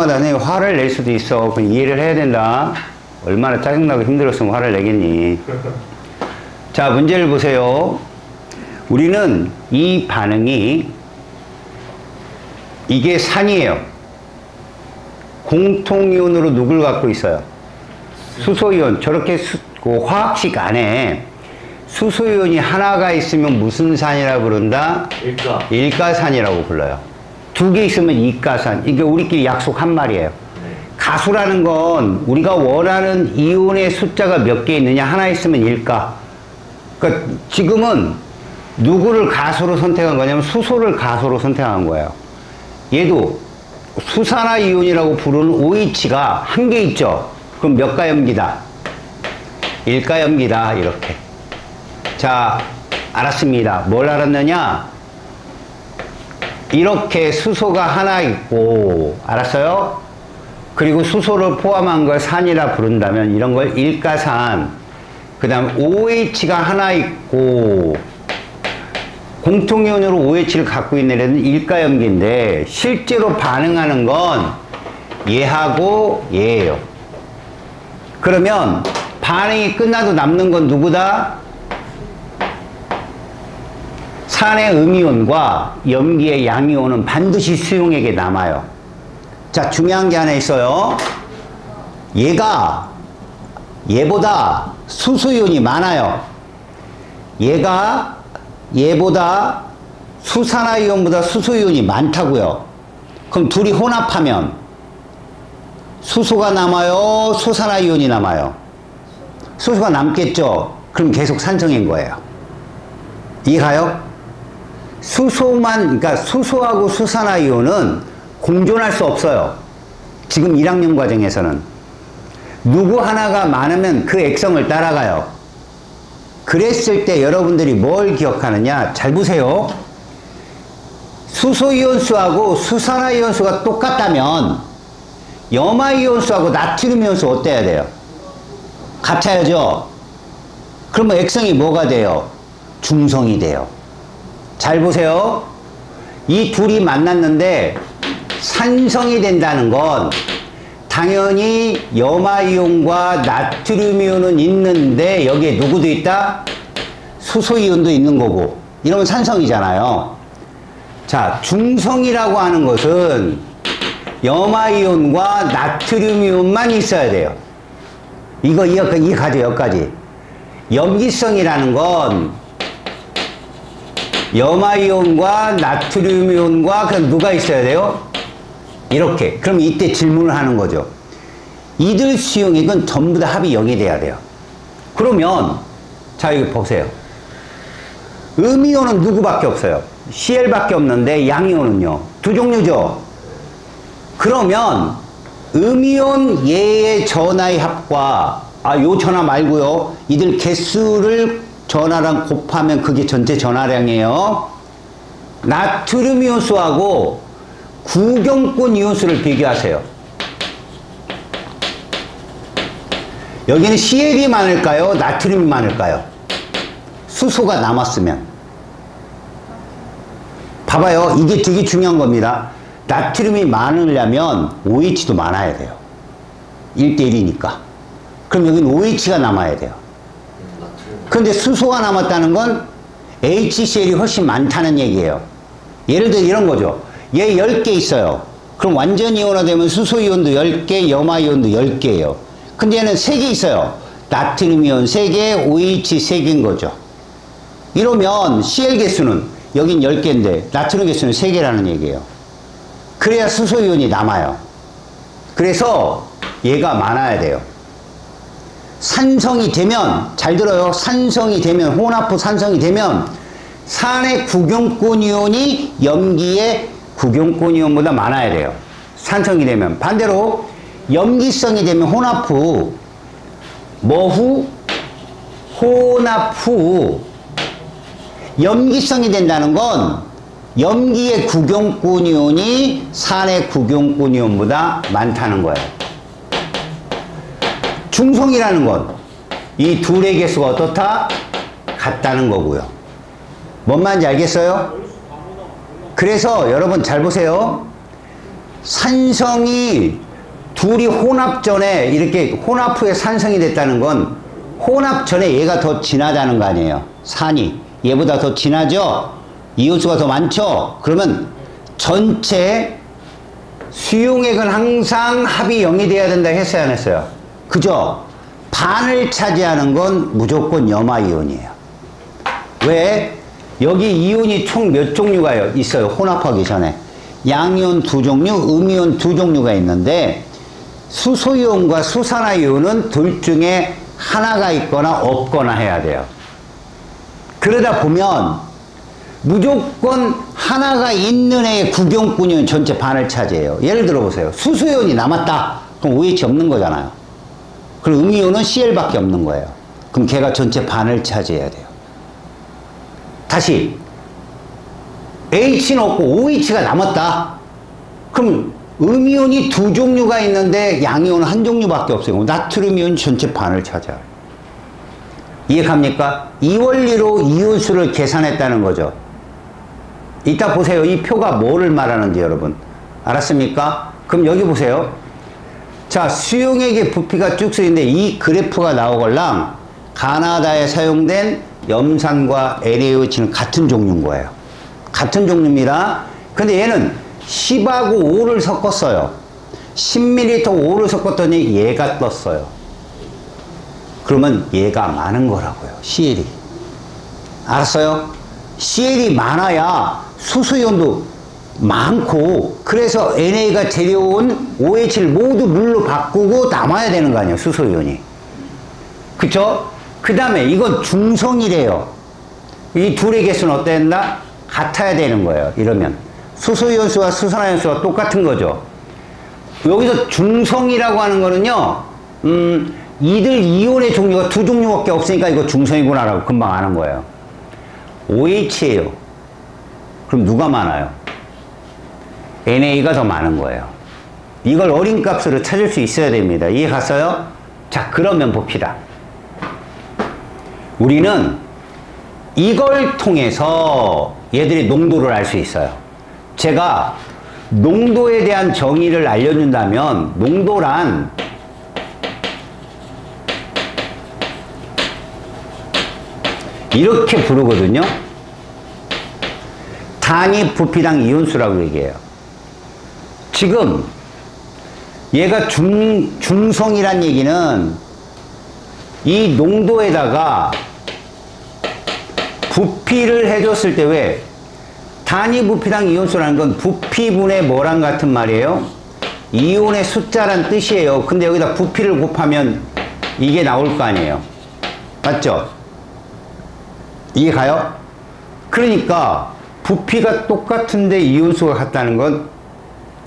나중에 화를 낼 수도 있어. 그럼 이해를 해야 된다. 얼마나 짜증나고 힘들었으면 화를 내겠니. 자, 문제를 보세요. 우리는 이 반응이 이게 산이에요. 공통이온으로 누굴 갖고 있어요? 수소이온. 저렇게 그 화학식 안에 수소이온이 하나가 있으면 무슨 산이라고 부른다? 일가산이라고 불러요. 두 개 있으면 이가산. 이게 우리끼리 약속한 말이에요. 가수라는 건 우리가 원하는 이온의 숫자가 몇 개 있느냐, 하나 있으면 일가. 그러니까 지금은 누구를 가수로 선택한 거냐면 수소를 가수로 선택한 거예요. 얘도 수산화이온이라고 부르는 OH가 한 개 있죠. 그럼 몇 가염기다? 일가염기다. 이렇게. 자, 알았습니다. 뭘 알았느냐? 이렇게 수소가 하나 있고, 알았어요? 그리고 수소를 포함한 걸 산이라 부른다면 이런 걸 일가산. 그 다음 OH가 하나 있고 공통이온으로 OH를 갖고 있는 애는 일가염기인데 실제로 반응하는 건 얘하고 얘예요. 그러면 반응이 끝나도 남는 건 누구다? 산의 음이온과 염기의 양이온은 반드시 수용액에 남아요. 자, 중요한 게 하나 있어요. 얘보다 수소이온이 많아요. 얘보다 수산화이온보다 수소이온이 많다고요. 그럼 둘이 혼합하면 수소가 남아요? 수산화이온이 남아요? 수소가 남겠죠? 그럼 계속 산성인 거예요. 이해가요? 그러니까 수소하고 수산화이온은 공존할 수 없어요. 지금 1학년 과정에서는. 누구 하나가 많으면 그 액성을 따라가요. 그랬을 때 여러분들이 뭘 기억하느냐? 잘 보세요. 수소이온수하고 수산화이온수가 똑같다면 염화이온수하고 나트륨이온수 어때야 돼요? 같아야죠. 그러면 액성이 뭐가 돼요? 중성이 돼요. 잘 보세요. 이 둘이 만났는데 산성이 된다는 건 당연히 염화이온과 나트륨이온은 있는데 여기에 누구도 있다? 수소이온도 있는 거고. 이러면 산성이잖아요. 자, 중성이라고 하는 것은 염화이온과 나트륨이온만 있어야 돼요. 이거 이해가죠? 여기까지. 염기성이라는 건 염화이온과 나트륨이온과 그럼 누가 있어야 돼요? 이렇게. 그럼 이때 질문을 하는 거죠. 이들 수용액은 전부 다 합이 0이 돼야 돼요. 그러면 자, 여기 보세요. 음이온은 누구밖에 없어요? Cl밖에 없는데 양이온은요? 두 종류죠? 그러면 음이온 얘의 전하의 합과 요 전하 말고요. 이들 개수를 전하랑 곱하면 그게 전체 전하량이에요. 나트륨 이온수하고 구경권 이온수를 비교하세요. 여기는 Cl이 많을까요? 나트륨이 많을까요? 수소가 남았으면. 봐봐요. 이게 되게 중요한 겁니다. 나트륨이 많으려면 OH도 많아야 돼요. 1대1이니까. 그럼 여기는 OH가 남아야 돼요. 그런데 수소가 남았다는 건 HCl이 훨씬 많다는 얘기예요. 예를 들어 이런 거죠. 얘 10개 있어요. 그럼 완전 이온화되면 수소이온도 10개, 염화이온도 10개예요. 근데 얘는 3개 있어요. 나트륨 이온 3개, OH 3개인 거죠. 이러면 Cl 개수는 여긴 10개인데 나트륨 개수는 3개라는 얘기예요. 그래야 수소이온이 남아요. 그래서 얘가 많아야 돼요. 산성이 되면, 잘 들어요. 산성이 되면, 혼합부 산성이 되면 산의 구경권 이온이 염기의 구경권 이온보다 많아야 돼요. 산성이 되면. 반대로 염기성이 되면 혼합후, 뭐후? 혼합후. 염기성이 된다는 건 염기의 구경권 이온이 산의 구경권 이온보다 많다는 거예요. 중성이라는 건 이 둘의 개수가 어떻다? 같다는 거고요. 뭔 말인지 알겠어요? 그래서 여러분 잘 보세요. 산성이 둘이 혼합 전에 이렇게 혼합 후에 산성이 됐다는 건 혼합 전에 얘가 더 진하다는 거 아니에요. 산이 얘보다 더 진하죠. 이온수가 더 많죠. 그러면 전체 수용액은 항상 합이 0이 돼야 된다 했어요, 안 했어요? 그죠? 반을 차지하는 건 무조건 염화이온이에요. 왜? 여기 이온이 총 몇 종류가 있어요? 혼합하기 전에. 양이온 2종류, 음이온 2종류가 있는데 수소이온과 수산화이온은 둘 중에 하나가 있거나 없거나 해야 돼요. 그러다 보면 무조건 하나가 있는 애의 구경꾼이온 전체 반을 차지해요. 예를 들어 보세요. 수소이온이 남았다. 그럼 OH 없는 거잖아요. 그리고 음이온은 Cl밖에 없는 거예요. 그럼 걔가 전체 반을 차지해야 돼요. 다시 H는 없고 OH가 남았다. 그럼 음이온이 2종류가 있는데 양이온은 한 종류밖에 없어요. 나트륨이온 전체 반을 차지해요. 이해갑니까? 이 원리로 이온수를 계산했다는 거죠. 이따 보세요. 이 표가 뭐를 말하는지 여러분 알았습니까? 그럼 여기 보세요. 자, 수용액의 부피가 쭉 쓰이는데 이 그래프가 나오걸랑 가나다에 사용된 염산과 NaOH는 같은 종류인 거예요. 같은 종류입니다. 근데 얘는 10하고 5를 섞었어요. 10ml 5를 섞었더니 얘가 떴어요. 그러면 얘가 많은 거라고요. CL이. 알았어요? CL이 많아야 수소이온도 많고 그래서 NA가 데려온 OH를 모두 물로 바꾸고 남아야 되는 거 아니에요. 수소이온이. 그쵸? 그 다음에 이건 중성이래요. 이 둘의 개수는 어때야 된다? 같아야 되는 거예요. 이러면 수소이온수와 수산화이온수가 똑같은 거죠. 여기서 중성이라고 하는 거는요, 이들 이온의 종류가 2종류밖에 없으니까 이거 중성이구나라고 금방 아는 거예요. OH예요. 그럼 누가 많아요? NA가 더 많은 거예요. 이걸 어림값으로 찾을 수 있어야 됩니다. 이해 갔어요? 자, 그러면 봅시다. 우리는 이걸 통해서 얘들의 농도를 알 수 있어요. 제가 농도에 대한 정의를 알려준다면 농도란 이렇게 부르거든요. 단위 부피당 이온수라고 얘기해요. 지금 얘가 중성이란 얘기는 이 농도에다가 부피를 해줬을 때 왜 단위 부피당 이온수라는 건 부피분의 뭐랑 같은 말이에요? 이온의 숫자란 뜻이에요. 근데 여기다 부피를 곱하면 이게 나올 거 아니에요. 맞죠? 이해 가요? 그러니까 부피가 똑같은데 이온수가 같다는 건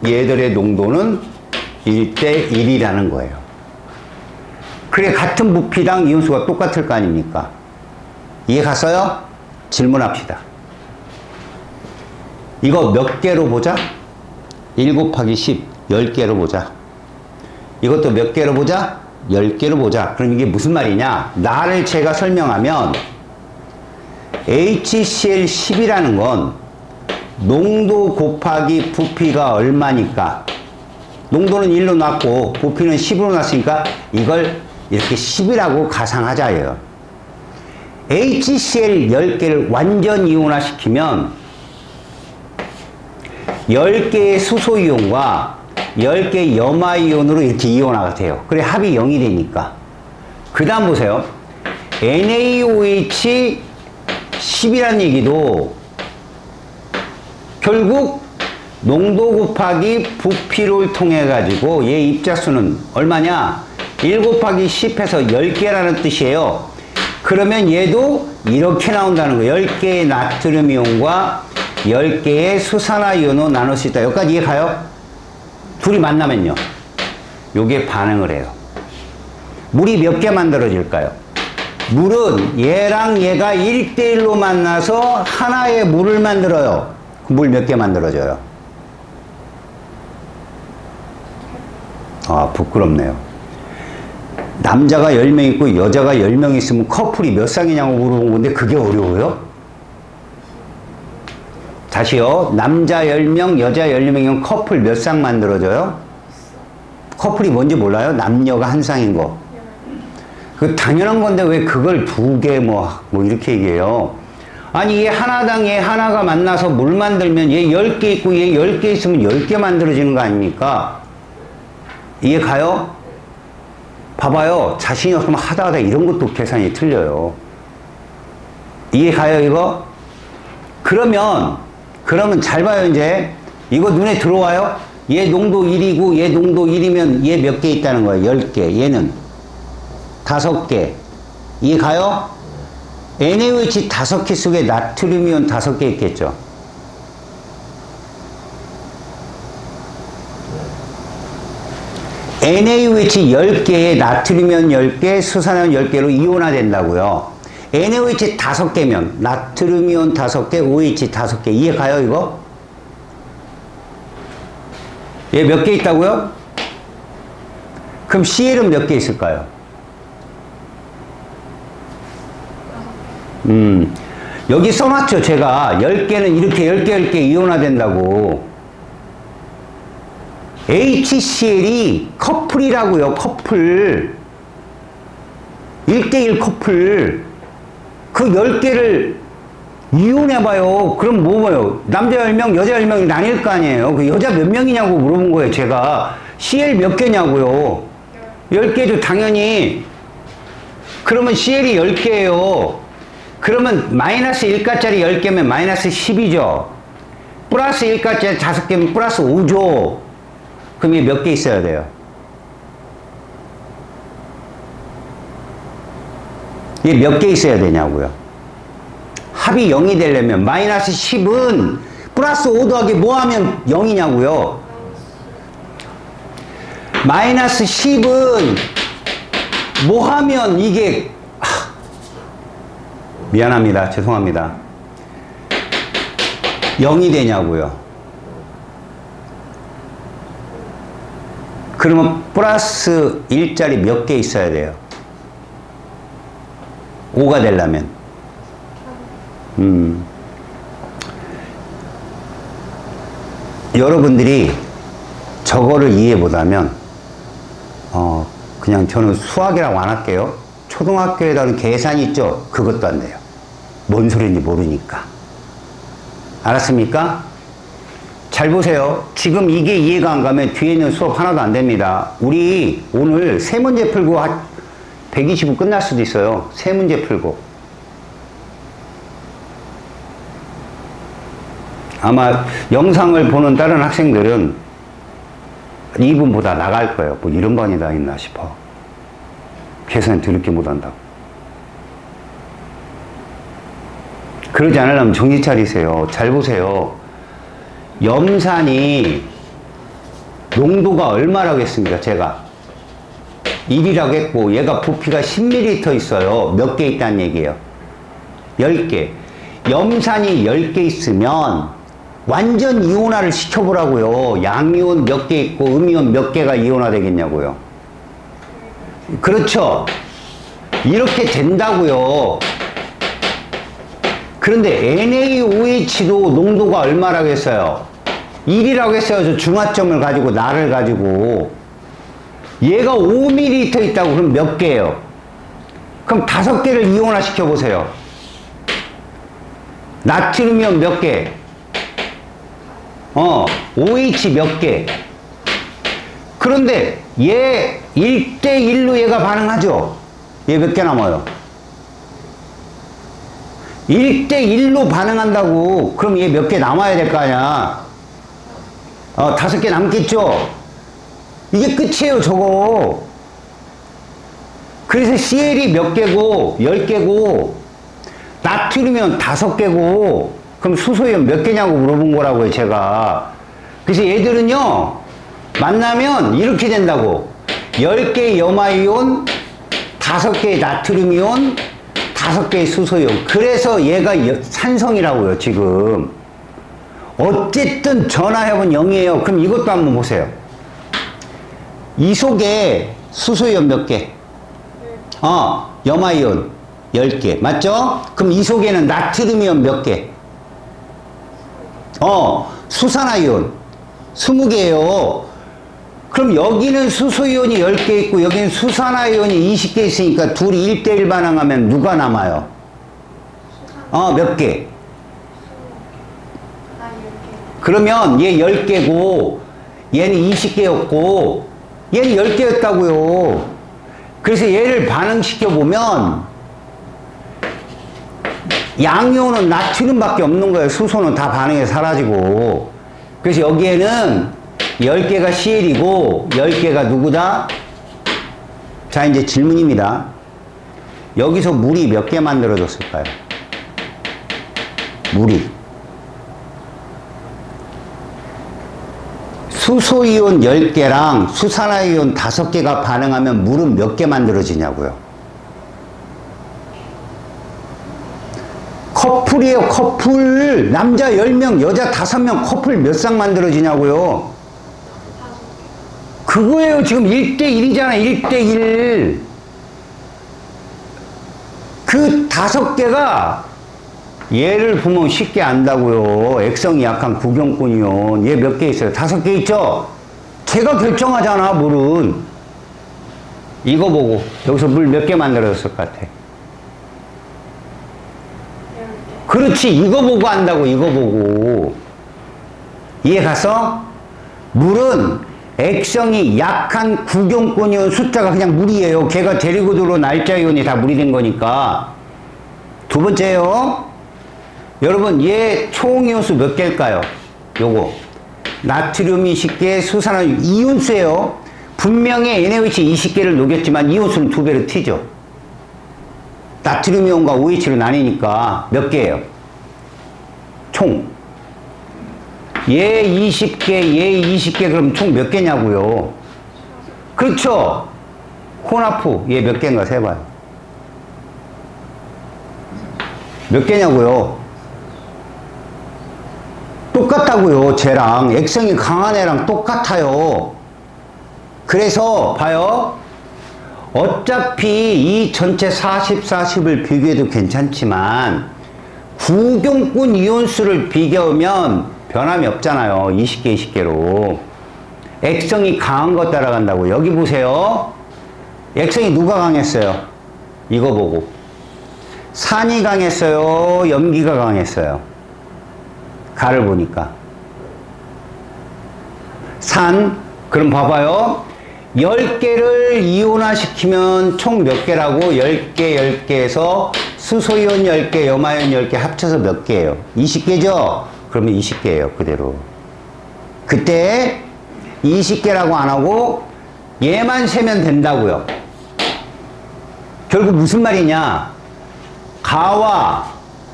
얘들의 농도는 1대 1이라는 거예요. 그래 같은 부피당 이온수가 똑같을 거 아닙니까? 이해 갔어요? 질문합시다. 이거 몇 개로 보자? 1 곱하기 10, 10개로 보자. 이것도 몇 개로 보자? 10개로 보자. 그럼 이게 무슨 말이냐? 나를 제가 설명하면 HCl10이라는 건 농도 곱하기 부피가 얼마니까 농도는 1로 놨고 부피는 10으로 놨으니까 이걸 이렇게 10이라고 가상하자예요. HCl 10개를 완전 이온화시키면 10개의 수소이온과 10개의 염화이온으로 이렇게 이온화가 돼요. 그래 합이 0이 되니까. 그 다음 보세요. NaOH 10이라는 얘기도 결국 농도 곱하기 부피를 통해 가지고 얘 입자수는 얼마냐? 1 곱하기 10해서 10개라는 뜻이에요. 그러면 얘도 이렇게 나온다는 거예요. 10개의 나트륨 이온과 10개의 수산화이온으로 나눌 수 있다. 여기까지 이해 가요? 둘이 만나면요. 요게 반응을 해요. 물이 몇 개 만들어질까요? 물은 얘랑 얘가 1대1로 만나서 하나의 물을 만들어요. 물 몇 개 만들어져요? 아, 부끄럽네요. 남자가 10명 있고 여자가 10명 있으면 커플이 몇 쌍이냐고 물어본 건데 그게 어려워요? 다시요. 남자 10명, 여자 10명이면 커플 몇 쌍 만들어져요? 커플이 뭔지 몰라요? 남녀가 한 쌍인 거. 그 당연한 건데 왜 그걸 2개 뭐 이렇게 얘기해요. 아니 얘 하나당 얘 하나가 만나서 뭘 만들면 얘 10개 있고 얘 10개 있으면 10개 만들어지는 거 아닙니까? 이해 가요? 봐봐요. 자신이 없으면 하다 이런 것도 계산이 틀려요. 이해 가요 이거? 그러면 잘 봐요 이제. 이거 눈에 들어와요? 얘 농도 1이고 얘 농도 1이면 얘 몇 개 있다는 거예요. 10개. 얘는 5개. 이해 가요? NaOH 5개 속에 나트륨이온 5개 있겠죠. NaOH 10개에 나트륨이온 10개, 수산이온 10개로 이온화 된다고요. NaOH 5개면 나트륨이온 5개, OH 5개. 이해 가요 이거? 얘 몇 개 있다고요? 그럼 CL은 몇 개 있을까요? 여기 써놨죠 제가. 10개는 이렇게 10개 이온화 된다고. HCl이 커플이라고요. 커플 1대1 커플. 그 10개를 이혼해봐요. 그럼 뭐예요? 남자 10명, 여자 10명이 나뉠 거 아니에요. 그 여자 몇 명이냐고 물어본 거예요, 제가. CL 몇 개냐고요. 10개죠, 당연히. 그러면 CL이 10개예요. 그러면 마이너스 1가짜리 10개면 마이너스 10이죠. 플러스 1가짜리 5개면 플러스 5죠. 그럼 얘 몇 개 있어야 돼요? 얘 몇 개 있어야 되냐고요. 합이 0이 되려면 마이너스 10은 플러스 5 더하기 뭐 하면 0이냐고요. 마이너스 10은 뭐 하면 이게 미안합니다. 죄송합니다. 0이 되냐고요. 그러면 플러스 1짜리 몇 개 있어야 돼요? 5가 되려면. 여러분들이 저거를 이해 못하면 그냥 저는 수학이라고 안 할게요. 초등학교에 다른 계산 있죠? 그것도 안 돼요. 뭔 소리인지 모르니까. 알았습니까? 잘 보세요. 지금 이게 이해가 안 가면 뒤에 있는 수업 하나도 안 됩니다. 우리 오늘 3문제 풀고 120분 끝날 수도 있어요. 3문제 풀고. 아마 영상을 보는 다른 학생들은 2분보다 나갈 거예요. 뭐 이런 반이 다 있나 싶어. 계산 더럽게 못한다고. 그러지 않으려면 정신 차리세요. 잘 보세요. 염산이 농도가 얼마라고 했습니까? 제가 1이라고 했고 얘가 부피가 10ml 있어요. 몇 개 있다는 얘기예요? 10개. 염산이 10개 있으면 완전 이온화를 시켜보라고요. 양이온 몇 개 있고 음이온 몇 개가 이온화 되겠냐고요. 그렇죠? 이렇게 된다고요. 그런데 NaOH도 농도가 얼마라고 했어요? 1이라고 했어요. 저 중화점을 가지고 나를 가지고. 얘가 5ml 있다고. 그럼 몇 개예요? 그럼 5개를 이온화 시켜보세요. 나트륨이온 몇 개? OH 몇 개? 그런데 얘 1대1로 얘가 반응하죠? 얘 몇 개 남아요? 1대1로 반응한다고. 그럼 얘 몇 개 남아야 될 거 아니야? 5개 남겠죠? 이게 끝이에요, 저거. 그래서 CL이 몇 개고, 10개고, 나트륨이면 5개고, 그럼 수소이온 몇 개냐고 물어본 거라고요, 제가. 그래서 얘들은요, 만나면 이렇게 된다고. 10개의 염화이온, 5개의 나트륨이온, 5개의 수소이온. 그래서 얘가 산성이라고요, 지금. 어쨌든 전화협은 0이에요. 그럼 이것도 한번 보세요. 이 속에 수소이온 몇 개? 염화이온 10개. 맞죠? 그럼 이 속에는 나트륨이온 몇 개? 수산화이온 20개예요. 그럼 여기는 수소이온이 10개 있고 여기는 수산화이온이 20개 있으니까 둘이 1대1 반응하면 누가 남아요? 몇 개? 그러면 얘 10개고 얘는 20개였고 얘는 10개였다고요. 그래서 얘를 반응시켜 보면 양이온은 나트륨밖에 없는 거예요. 수소는 다 반응해 사라지고. 그래서 여기에는 10개가 CL이고 10개가 누구다? 자, 이제 질문입니다. 여기서 물이 몇 개 만들어졌을까요? 물이. 수소이온 10개랑 수산화이온 5개가 반응하면 물은 몇 개 만들어지냐고요. 커플이에요, 커플. 남자 10명, 여자 5명 커플 몇 쌍 만들어지냐고요. 그거예요. 지금 1대1이잖아, 1대1. 그 5개가 얘를 보면 쉽게 안다고요. 액성이 약한 구경꾼이온. 얘 몇 개 있어요? 5개 있죠? 제가 결정하잖아, 물은. 이거 보고 여기서 물 몇 개 만들어졌을 것 같아? 그렇지, 이거 보고 안다고, 이거 보고. 이해 갔어? 물은 액성이 약한 구경꾼이온 숫자가 그냥 물이에요. 걔가 데리고 들어온 알자이온이 다 물이 된 거니까. 두 번째요. 여러분, 얘 총이온수 몇 개일까요? 요거. 나트륨 20개, 수산화이온 이온수예요. 분명히 NaOH 20개를 녹였지만 이온수는 2배로 튀죠. 나트륨 이온과 OH로 나뉘니까 몇 개예요? 총. 얘 20개, 얘 20개, 그럼 총 몇 개냐고요? 그렇죠? 혼합후, 얘 몇 개인가 세봐요. 몇 개냐고요? 똑같다고요. 쟤랑 액성이 강한 애랑 똑같아요. 그래서 봐요. 어차피 이 전체 40, 40을 비교해도 괜찮지만 구경꾼 이온수를 비교하면 변함이 없잖아요. 20개, 20개로. 액성이 강한 거 따라간다고. 여기 보세요. 액성이 누가 강했어요? 이거 보고. 산이 강했어요? 염기가 강했어요? 가를 보니까. 산. 그럼 봐봐요. 10개를 이온화시키면 총 몇 개라고? 10개, 10개에서 수소이온 10개, 염화이온 10개 합쳐서 몇 개예요? 20개죠? 그러면 20개예요. 그대로. 그때 20개라고 안 하고 얘만 세면 된다고요. 결국 무슨 말이냐? 가와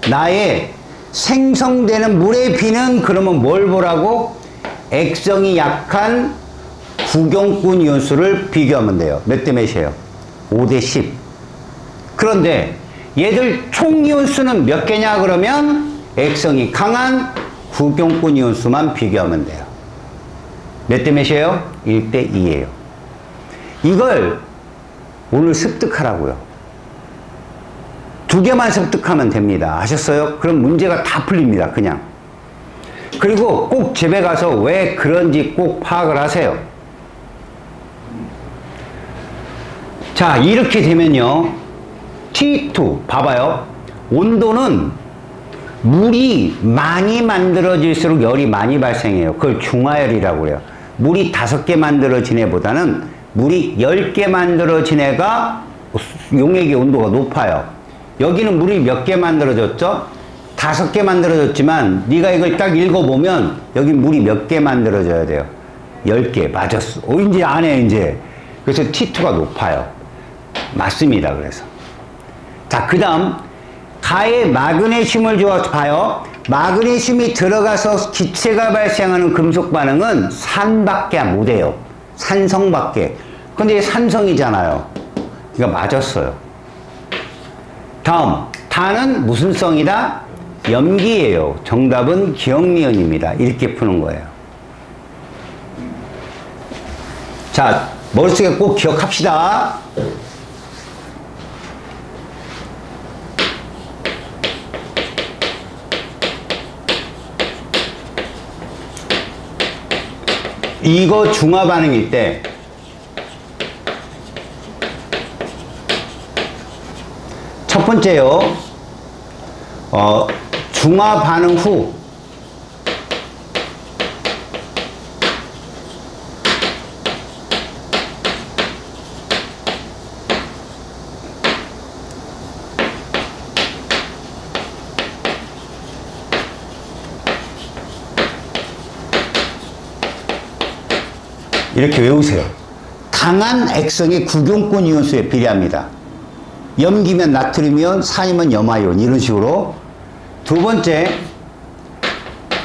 나의 생성되는 물의 비는 그러면 뭘 보라고? 액성이 약한 구경꾼 이온수를 비교하면 돼요. 몇 대 몇이에요? 5대 10. 그런데 얘들 총 이온수는 몇 개냐 그러면 액성이 강한 구경꾼 이온수만 비교하면 돼요. 몇 대 몇이에요? 1대 2예요. 이걸 오늘 습득하라고요. 2개만 습득하면 됩니다. 아셨어요? 그럼 문제가 다 풀립니다. 그냥. 그리고 꼭 집에 가서 왜 그런지 꼭 파악을 하세요. 자, 이렇게 되면요. T2 봐봐요. 온도는 물이 많이 만들어질수록 열이 많이 발생해요. 그걸 중화열이라고 그래요. 물이 5개 만들어진 애보다는 물이 10개 만들어진 애가 용액의 온도가 높아요. 여기는 물이 몇 개 만들어졌죠? 5개 만들어졌지만 네가 이걸 딱 읽어보면 여기 물이 몇 개 만들어져야 돼요? 10개. 맞았어. 이제 안 해, 이제. 그래서 T2가 높아요. 맞습니다. 그래서. 자, 그 다음 가에 마그네슘을 주어서 봐요. 마그네슘이 들어가서 기체가 발생하는 금속 반응은 산밖에 못해요. 산성밖에. 근데 산성이잖아요. 그러니까 맞았어요. 다음, 탄은 무슨 성이다? 염기예요. 정답은 기억미연입니다. 이렇게 푸는 거예요. 자, 머릿속에 꼭 기억합시다. 이거 중화 반응일 때 첫 번째요. 중화 반응 후 이렇게 외우세요. 강한 액성의 구경권 이온수에 비례합니다. 염기면 나트륨이온, 산이면 염화이온, 이런 식으로. 두 번째,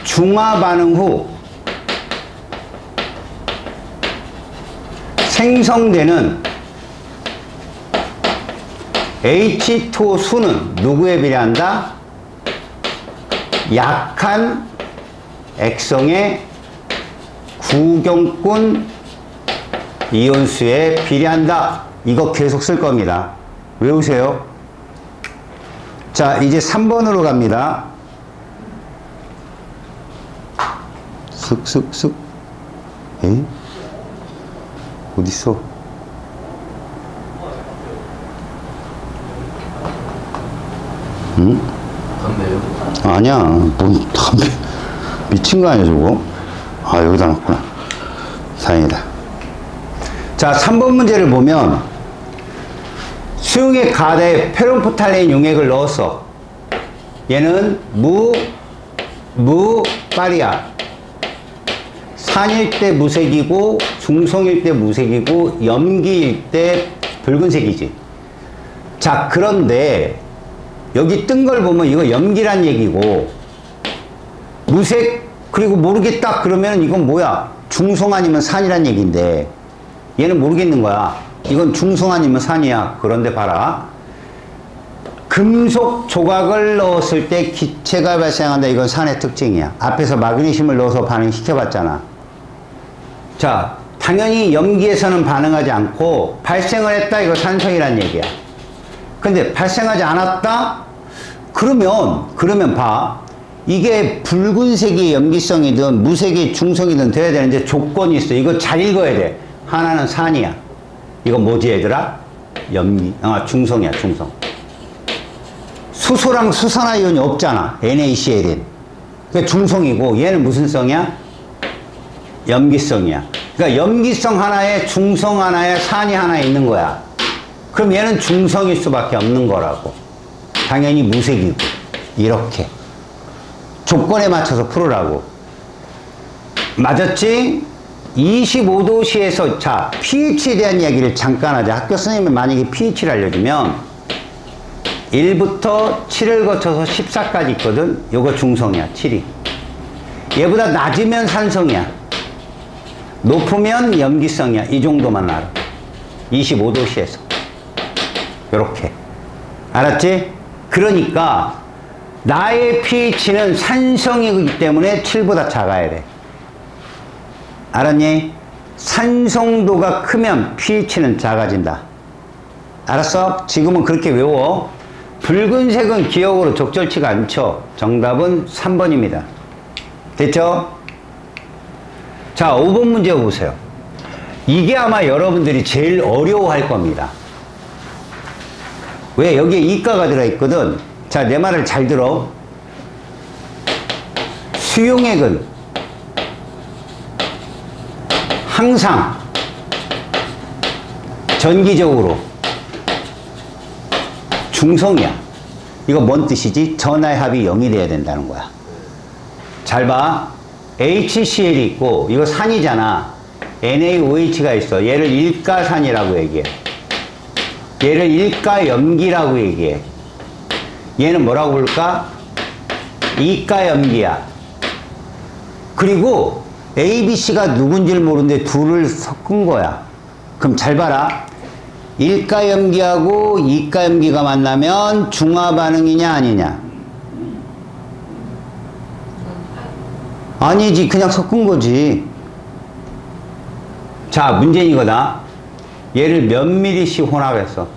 중화 반응 후 생성되는 H2O 수는 누구에 비례한다? 약한 액성의 구경권 이온수에 비례한다. 이거 계속 쓸 겁니다. 외우세요. 자, 이제 3번으로 갑니다. 쓱쓱쓱. 에? 어딨어? 응? 담배요? 아니야. 뭔 담배. 미친 거 아니야, 저거? 아, 여기다 놨구나. 다행이다. 자, 3번 문제를 보면 수용액 가다에 페론포탈레인 용액을 넣었어. 얘는 무빠리야. 산일 때 무색이고 중성일 때 무색이고 염기일 때 붉은색이지. 자, 그런데 여기 뜬 걸 보면 이거 염기란 얘기고 무색 그리고 모르겠다 그러면 이건 뭐야? 중성 아니면 산이란 얘기인데 얘는 모르겠는 거야. 이건 중성 아니면 산이야. 그런데 봐라. 금속 조각을 넣었을 때 기체가 발생한다. 이건 산의 특징이야. 앞에서 마그네슘을 넣어서 반응시켜봤잖아. 자, 당연히 염기에서는 반응하지 않고 발생을 했다. 이거 산성이란 얘기야. 근데 발생하지 않았다? 그러면 봐. 이게 붉은색이 염기성이든 무색이 중성이든 돼야 되는데 조건이 있어. 이거 잘 읽어야 돼. 하나는 산이야. 이건 뭐지 얘들아? 염기. 중성이야, 중성. 수소랑 수산화이온이 없잖아. NaCl은. 그게 중성이고 얘는 무슨 성이야? 염기성이야. 그러니까 염기성 하나에 중성 하나에 산이 하나 있는 거야. 그럼 얘는 중성일 수밖에 없는 거라고. 당연히 무색이고. 이렇게. 조건에 맞춰서 풀으라고. 맞았지? 25도씨에서 자, pH에 대한 이야기를 잠깐 하자. 학교 선생님이 만약에 pH를 알려주면 1부터 7을 거쳐서 14까지 있거든. 요거 중성이야. 7이. 얘보다 낮으면 산성이야. 높으면 염기성이야. 이 정도만 알아. 25도씨에서. 요렇게. 알았지? 그러니까 나의 pH는 산성이기 때문에 7보다 작아야 돼. 알았니? 산성도가 크면 pH는 작아진다. 알았어? 지금은 그렇게 외워. 붉은색은 기억으로 적절치가 않죠. 정답은 3번입니다. 됐죠? 자, 5번 문제 보세요. 이게 아마 여러분들이 제일 어려워할 겁니다. 왜? 여기에 이가가 들어있거든. 자, 내 말을 잘 들어. 수용액은 항상 전기적으로 중성이야. 이거 뭔 뜻이지? 전하의 합이 0이 돼야 된다는 거야. 잘 봐. HCl이 있고 이거 산이잖아. NaOH가 있어. 얘를 일가산이라고 얘기해. 얘를 일가염기라고 얘기해. 얘는 뭐라고 부를까? 이가염기야. 그리고 A, B, C가 누군지를 모르는데 둘을 섞은 거야. 그럼 잘 봐라. 일가염기하고 이가염기가 만나면 중화반응이냐 아니냐? 아니지. 그냥 섞은 거지. 자, 문제는 이거다. 얘를 몇 미리씩 혼합했어.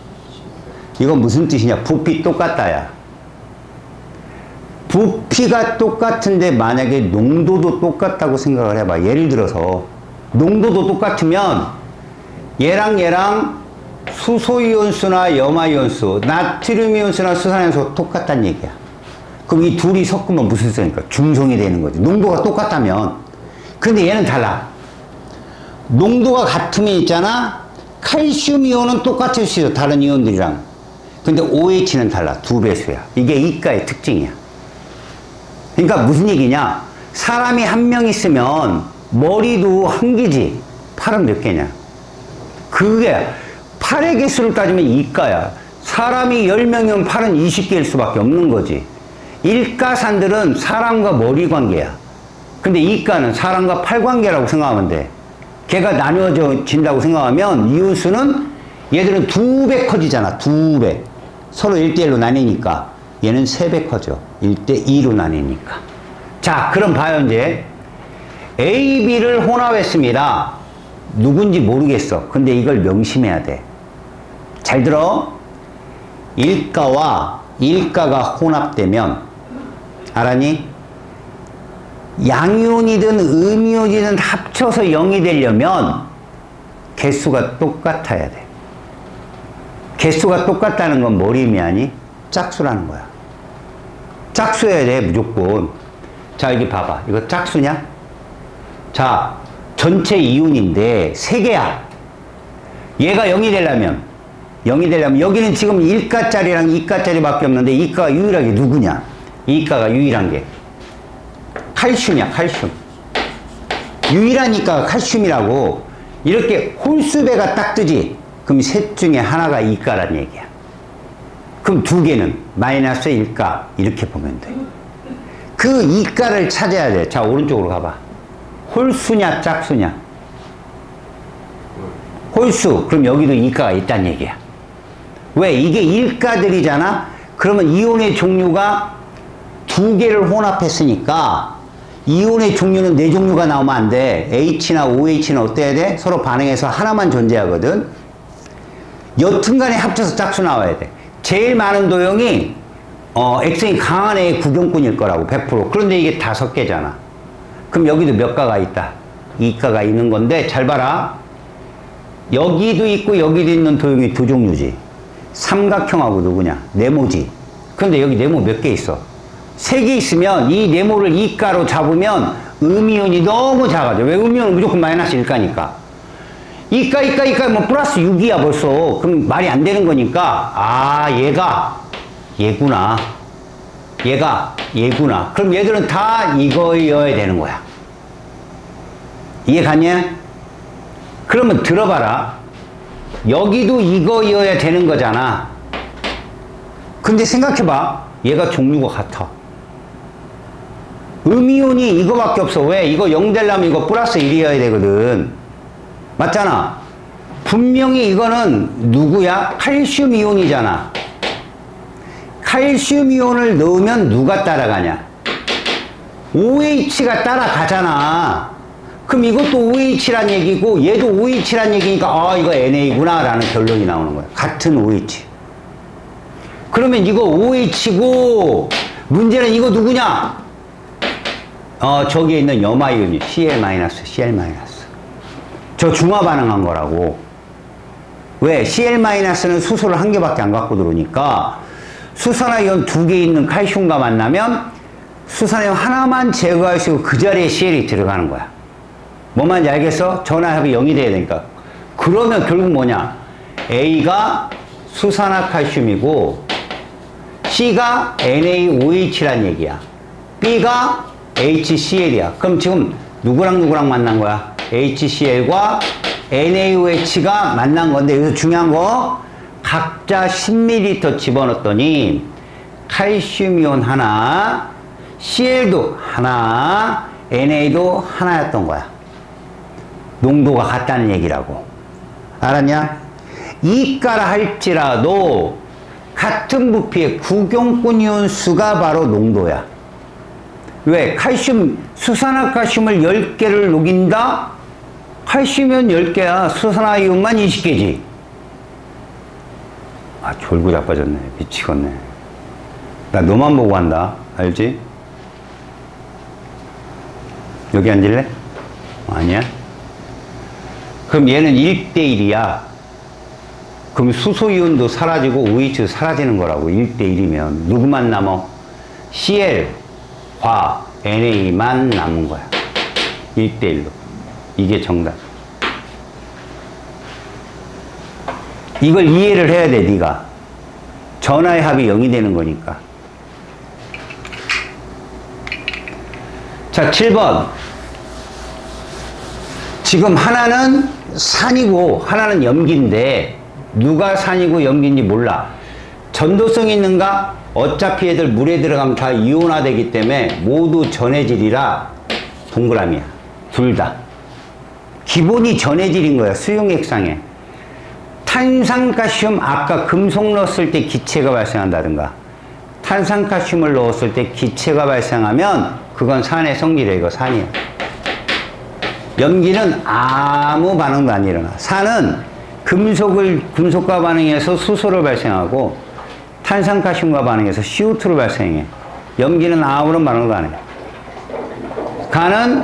이건 무슨 뜻이냐? 부피 똑같다야. 부피가 똑같은데 만약에 농도도 똑같다고 생각을 해봐. 예를 들어서 농도도 똑같으면 얘랑 수소이온수나 염화이온수, 나트륨이온수나 수산이온수 똑같다는 얘기야. 그럼 이 둘이 섞으면 무슨 소리니까? 중성이 되는 거지. 농도가 똑같다면. 근데 얘는 달라. 농도가 같으면 있잖아. 칼슘 이온은 똑같을 수 있어. 다른 이온들이랑. 근데 OH는 달라. 2배수야. 이게 이가의 특징이야. 그러니까 무슨 얘기냐? 사람이 한 명 있으면 머리도 한 개지. 팔은 몇 개냐? 그게 팔의 개수를 따지면 이가야. 사람이 10명이면 팔은 20개일 수밖에 없는 거지. 일가산들은 사람과 머리 관계야. 근데 이가는 사람과 팔 관계라고 생각하면 돼. 걔가 나누어진다고 생각하면 이온수는 얘들은 2배 커지잖아. 2배. 서로 1대1로 나뉘니까. 얘는 3배 커져. 1대2로 나뉘니까. 자, 그럼 봐요, 이제. A, B를 혼합했습니다. 누군지 모르겠어. 근데 이걸 명심해야 돼. 잘 들어. 일가와 일가가 혼합되면, 알았니? 양이온이든 음이온이든 합쳐서 0이 되려면 개수가 똑같아야 돼. 개수가 똑같다는 건 뭘 의미하니? 짝수라는 거야. 짝수여야 돼, 무조건. 자, 여기 봐봐. 이거 짝수냐? 자, 전체 이온인데 3개야. 얘가 0이 되려면 여기는 지금 1가짜리랑 2가짜리밖에 없는데 이가가 유일하게 누구냐? 이가가 유일한 게 칼슘이야. 칼슘. 유일한 이가가 칼슘이라고. 이렇게 홀수배가 딱 뜨지. 그럼 셋 중에 하나가 이가란 얘기야. 그럼 2개는 마이너스 1가 이렇게 보면 돼. 그 이가를 찾아야 돼. 자, 오른쪽으로 가봐. 홀수냐 짝수냐? 홀수. 그럼 여기도 이가가 있다는 얘기야. 왜? 이게 일가들이잖아. 그러면 이온의 종류가 2개를 혼합했으니까 이온의 종류는 4종류가 나오면 안 돼. H나 OH는 어때야 돼? 서로 반응해서 하나만 존재하거든. 여튼간에 합쳐서 짝수 나와야 돼. 제일 많은 도형이 X이 강한 애의 구경꾼일 거라고 100%. 그런데 이게 5개잖아. 그럼 여기도 몇 가가 있다? 2가가 있는 건데 잘 봐라. 여기도 있고 여기도 있는 도형이 2종류지. 삼각형하고 누구냐? 네모지. 그런데 여기 네모 몇 개 있어? 3개 있으면 이 네모를 2가로 잡으면 음이온이 너무 작아져. 왜? 음이온은 무조건 마이너스 1가니까. 2가 뭐 플러스 6이야 벌써. 그럼 말이 안 되는 거니까 아, 얘구나. 얘구나. 그럼 얘들은 다 이거여야 되는 거야. 이해 갔냐? 그러면 들어봐라. 여기도 이거여야 되는 거잖아. 근데 생각해봐. 얘가 종류가 같아. 음이온이 이거밖에 없어. 왜? 이거 0 되려면 이거 플러스 1이어야 되거든. 맞잖아. 분명히 이거는 누구야? 칼슘 이온이잖아. 칼슘 이온을 넣으면 누가 따라가냐? OH가 따라가잖아. 그럼 이것도 OH란 얘기고 얘도 OH란 얘기니까 아, 이거 NA구나 라는 결론이 나오는 거야. 같은 OH. 그러면 이거 OH고 문제는 이거 누구냐? 저기에 있는 염화이온이 Cl-, Cl-. 저 중화 반응한 거라고. 왜? Cl-는 수소를 1개밖에 안 갖고 들어오니까 수산화이온 2개 있는 칼슘과 만나면 수산화이온 하나만 제거할 수 있고 그 자리에 Cl이 들어가는 거야. 뭔 말인지 알겠어? 전화합이 0이 돼야 되니까. 그러면 결국 뭐냐? A가 수산화칼슘이고 C가 NaOH란 얘기야. B가 HCl이야. 그럼 지금 누구랑 만난 거야? HCl과 NaOH가 만난 건데 여기서 중요한 거 각자 10ml 집어넣었더니 칼슘이온 하나, Cl도 하나, NA도 하나였던 거야. 농도가 같다는 얘기라고. 알았냐? 이가라 할지라도 같은 부피의 구경꾼 이온 수가 바로 농도야. 왜? 칼슘, 수산화칼슘을 10개를 녹인다? 칼슘이온 10개야. 수산화이온만 20개지. 아, 졸고 자빠졌네. 미치겠네. 나 너만 보고 한다. 알지? 여기 앉을래? 아니야? 그럼 얘는 1대1이야. 그럼 수소이온도 사라지고 OH도 사라지는 거라고. 1대1이면. 누구만 남아? Cl, 과, NA만 남은 거야. 1대1로. 이게 정답. 이걸 이해를 해야 돼, 네가. 전하의 합이 0이 되는 거니까. 자, 7번. 지금 하나는 산이고 하나는 염기인데 누가 산이고 염기인지 몰라. 전도성이 있는가? 어차피 얘들 물에 들어가면 다 이온화되기 때문에 모두 전해질이라 동그라미야. 둘 다. 기본이 전해질인 거야. 수용액상에. 탄산가시움 아까 금속 넣었을 때 기체가 발생한다든가 탄산가시움을 넣었을 때 기체가 발생하면 그건 산의 성질이야. 이거 산이야. 염기는 아무 반응도 안 일어나. 산은 금속과 반응해서 수소를 발생하고 탄산가시움과 반응해서 CO2를 발생해. 염기는 아무런 반응도 안 해. 간은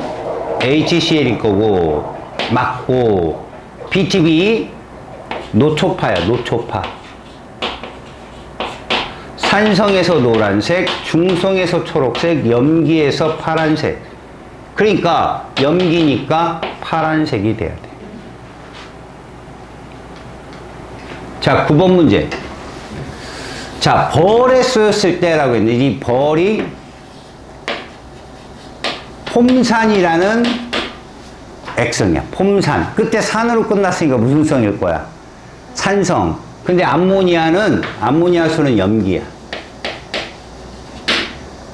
HCl일 거고 맞고 BTB 노초파야. 노초파. 산성에서 노란색, 중성에서 초록색, 염기에서 파란색. 그러니까 염기니까 파란색이 돼야 돼. 자, 9번 문제. 자, 벌에 쓰였을 때라고 했는데 이 벌이 폼산이라는 액성이야. 폼산. 그때 산으로 끝났으니까 무슨 성일 거야? 산성. 근데 암모니아수는 염기야.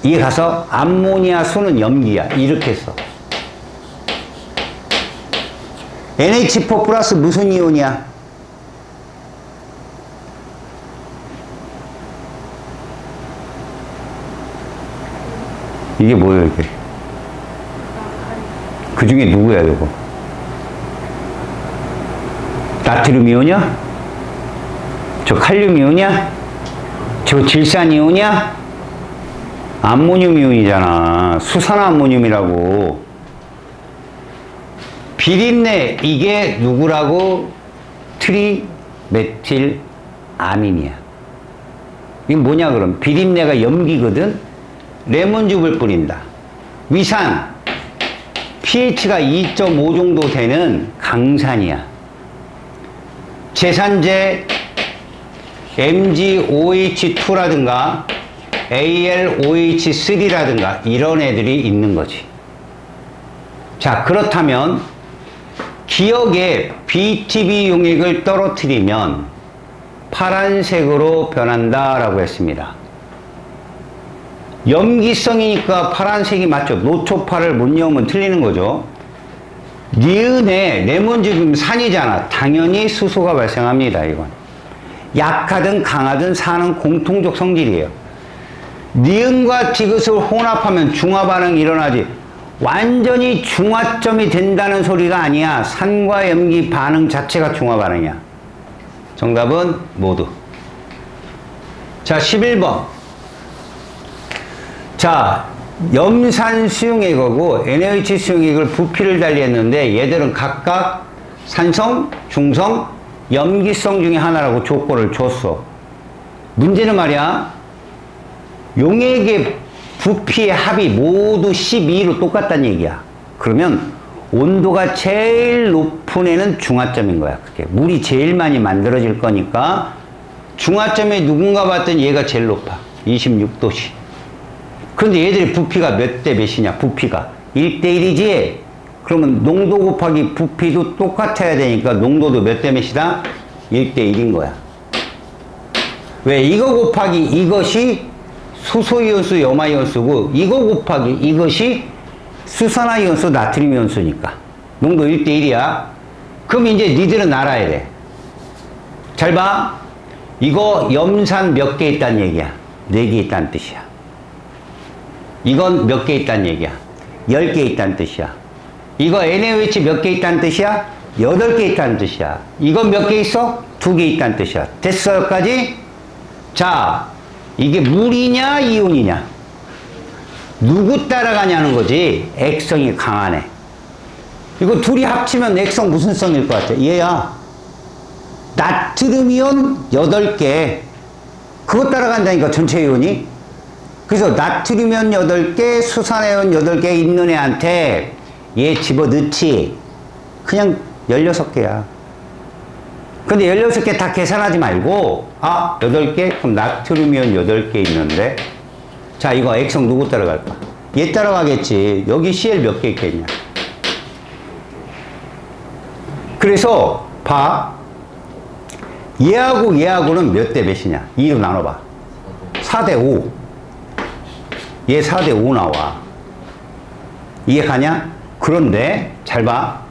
이게 가서 암모니아수는 염기야. 이렇게 써. NH4 플러스 무슨 이온이야? 이게 뭐예요, 이게? 그 중에 누구야, 이거? 나트륨 이온이야? 저 칼륨 이온이야? 저 질산 이온이야? 암모늄 이온이잖아. 수산 암모늄이라고. 비린내, 이게 누구라고? 트리메틸 아민이야. 이게 뭐냐, 그럼? 비린내가 염기거든? 레몬즙을 뿌린다. 위산, pH가 2.5 정도 되는 강산이야. 제산제 MgOH2라든가 AlOH3라든가 이런 애들이 있는 거지. 자, 그렇다면 기억에 BTB 용액을 떨어뜨리면 파란색으로 변한다라고 했습니다. 염기성이니까 파란색이 맞죠. 노초파를 못 넣으면 틀리는 거죠. 니은에 레몬즙이면 산이잖아. 당연히 수소가 발생합니다. 이건 약하든 강하든 산은 공통적 성질이에요. 니은과 디귿을 혼합하면 중화반응이 일어나지. 완전히 중화점이 된다는 소리가 아니야. 산과 염기 반응 자체가 중화반응이야. 정답은 모두. 자, 11번. 자, 염산 수용액하고 NaOH 수용액을 부피를 달리했는데 얘들은 각각 산성, 중성, 염기성 중에 하나라고 조건을 줬어. 문제는 말이야, 용액의 부피의 합이 모두 12로 똑같다는 얘기야. 그러면 온도가 제일 높은 애는 중화점인 거야. 그게 물이 제일 많이 만들어질 거니까 중화점에 누군가 봤더니 얘가 제일 높아. 26도씨. 그런데 얘들의 부피가 몇 대 몇이냐? 부피가 1대1이지? 그러면 농도 곱하기 부피도 똑같아야 되니까 농도도 몇 대 몇이다? 1대1인 거야. 왜? 이거 곱하기 이것이 수소이온수, 염화이온수고 이거 곱하기 이것이 수산화이온수, 나트륨이온수니까 농도 1대1이야. 그럼 이제 니들은 알아야 돼. 잘 봐. 이거 염산 몇 개 있다는 얘기야? 4개 있다는 뜻이야. 이건 몇 개 있다는 얘기야? 10개 있다는 뜻이야. 이거 NaOH 몇 개 있다는 뜻이야? 8개 있다는 뜻이야. 이건 몇 개 있어? 2개 있다는 뜻이야. 됐어, 여기까지? 자, 이게 물이냐 이온이냐? 누구 따라가냐는 거지. 액성이 강하네. 이거 둘이 합치면 액성 무슨 성일 것 같아? 얘야. 나트륨이온 8개. 그거 따라간다니까, 전체 이온이. 그래서 나트륨이온 8개, 수산화이온 8개 있는 애한테 얘 집어넣지. 그냥 16개야. 근데 16개 다 계산하지 말고, 8개? 그럼 나트륨이온 8개 있는데, 자, 이거 액성 누구 따라갈까? 얘 따라가겠지. 여기 CL 몇 개 있겠냐. 그래서, 봐. 얘하고 얘하고는 몇 대 몇이냐? 2로 나눠봐. 4대 5. 얘 4대 5 나와. 이해 가냐? 그런데, 잘 봐.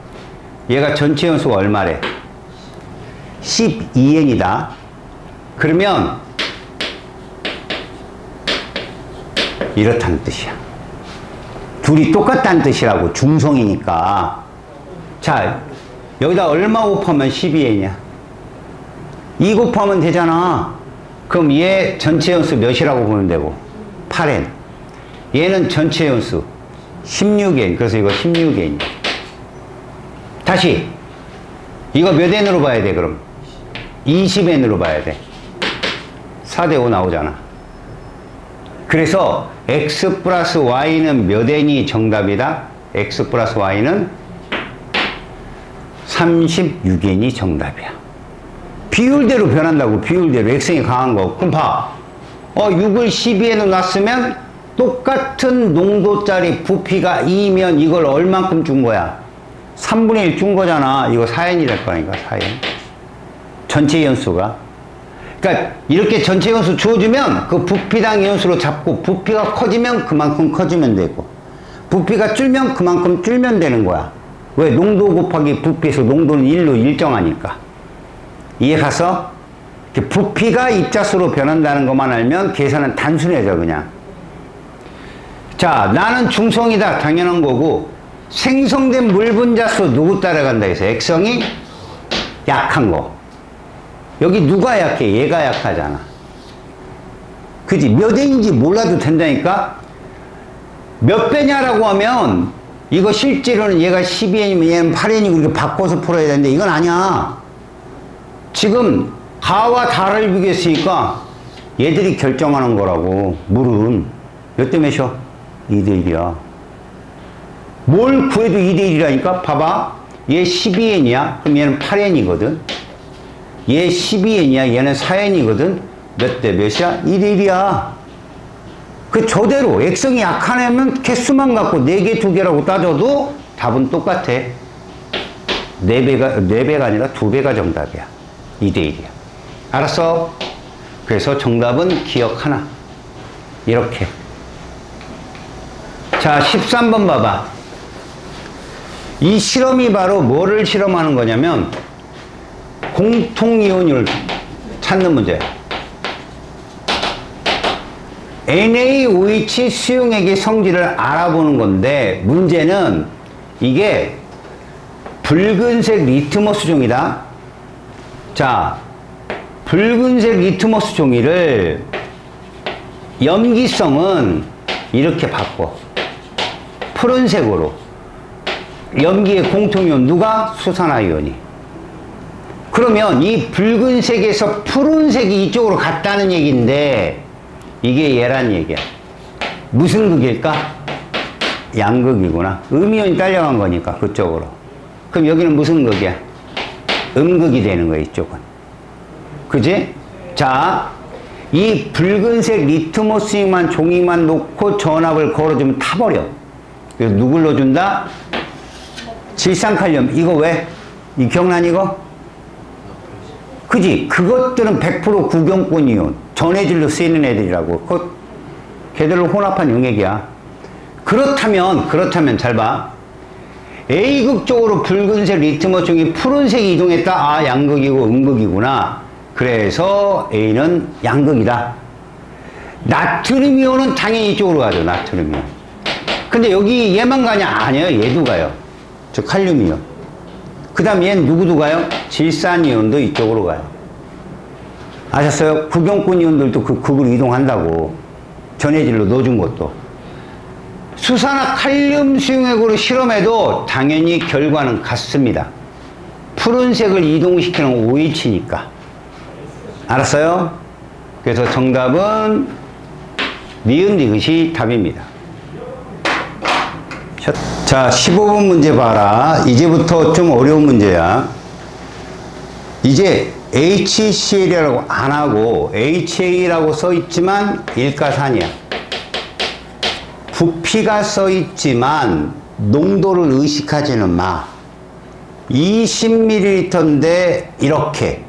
얘가 전체 연수가 얼마래? 12N이다. 그러면 이렇다는 뜻이야. 둘이 똑같다는 뜻이라고. 중성이니까. 자, 여기다 얼마 곱하면 12N이야? 2 곱하면 되잖아. 그럼 얘 전체 연수 몇이라고 보면 되고? 8N. 얘는 전체 연수 16N. 그래서 이거 16N이야. 다시 이거 몇 N으로 봐야 돼 그럼? 20N으로 봐야 돼. 4대 5 나오잖아. 그래서 X 플러스 Y는 몇 N이 정답이다? X 플러스 Y는 36N이 정답이야. 비율대로 변한다고. 비율대로. 액성이 강한 거. 그럼 봐. 6을 12N으로 놨으면 똑같은 농도짜리 부피가 2면 이걸 얼만큼 준 거야? 3분의 1 준 거잖아. 이거 4N이랄 거니까 4N. 전체 연수가. 그러니까 이렇게 전체 연수 주어주면 그 부피당 연수로 잡고 부피가 커지면 그만큼 커지면 되고 부피가 줄면 그만큼 줄면 되는 거야. 왜? 농도 곱하기 부피에서 농도는 1로 일정하니까. 이해 가서? 부피가 입자수로 변한다는 것만 알면 계산은 단순해져 그냥. 자, 나는 중성이다. 당연한 거고 생성된 물 분자수 누구 따라간다 해서 액성이 약한 거. 여기 누가 약해? 얘가 약하잖아. 그지? 몇 N인지 몰라도 된다니까? 몇 배냐라고 하면 이거 실제로는 얘가 12N이면 얘는 8N이고 이렇게 바꿔서 풀어야 되는데 이건 아니야. 지금 가와 다를 비교했으니까 얘들이 결정하는 거라고. 물은 몇 대 몇이야? 2대 1이야. 뭘 구해도 2대 1이라니까? 봐봐. 얘 12N이야. 그럼 얘는 8N이거든. 얘 12N이야. 얘는 4N이거든. 몇 대 몇이야? 2대 1이야. 그 저대로 액성이 약한 애면 개수만 갖고 4개, 2개라고 따져도 답은 똑같아. 4배가 아니라 2배가 정답이야. 2대 1이야. 알았어? 그래서 정답은 기억 하나. 이렇게. 자, 13번 봐봐. 이 실험이 바로 뭐를 실험하는 거냐면 공통이온율 찾는 문제야. NaOH 수용액의 성질을 알아보는 건데 문제는 이게 붉은색 리트머스 종이다. 자, 붉은색 리트머스 종이를 염기성은 이렇게 바꿔. 푸른색으로. 염기의 공통이온 누가? 수산화이온이. 그러면 이 붉은색에서 푸른색이 이쪽으로 갔다는 얘기인데 이게 얘란 얘기야. 무슨 극일까? 양극이구나. 음이온이 딸려간 거니까 그쪽으로. 그럼 여기는 무슨 극이야? 음극이 되는 거야 이쪽은. 그지? 자, 이 붉은색 리트머스만 종이만 놓고 전압을 걸어주면 타버려. 그래서 누굴 넣어준다? 질산칼륨. 이거 왜? 이 기억나니 이거? 그지? 그것들은 100% 구경권 이온. 전해질로 쓰이는 애들이라고. 걔들로 혼합한 용액이야. 그렇다면 잘 봐. A극 쪽으로 붉은색 리트머스 종이 푸른색이 이동했다. 양극이고 음극이구나. 그래서 A는 양극이다. 나트륨이온은 당연히 이쪽으로 가죠. 나트륨이온. 근데 여기 얘만 가냐? 아니에요. 얘도 가요. 저 칼륨이온. 그 다음 얘는 누구도 가요? 질산이온도 이쪽으로 가요. 아셨어요? 구경권 이온들도 그 극으로 이동한다고. 전해질로 넣어준 것도. 수산화 칼륨 수용액으로 실험해도 당연히 결과는 같습니다. 푸른색을 이동시키는 OH니까. 알았어요? 그래서 정답은 니은 디귿이 답입니다. 자, 15번 문제 봐라. 이제부터 좀 어려운 문제야. 이제 HCl이라고 안 하고 HA라고 써 있지만 일가산이야. 부피가 써 있지만 농도를 의식하지는 마. 20ml인데 이렇게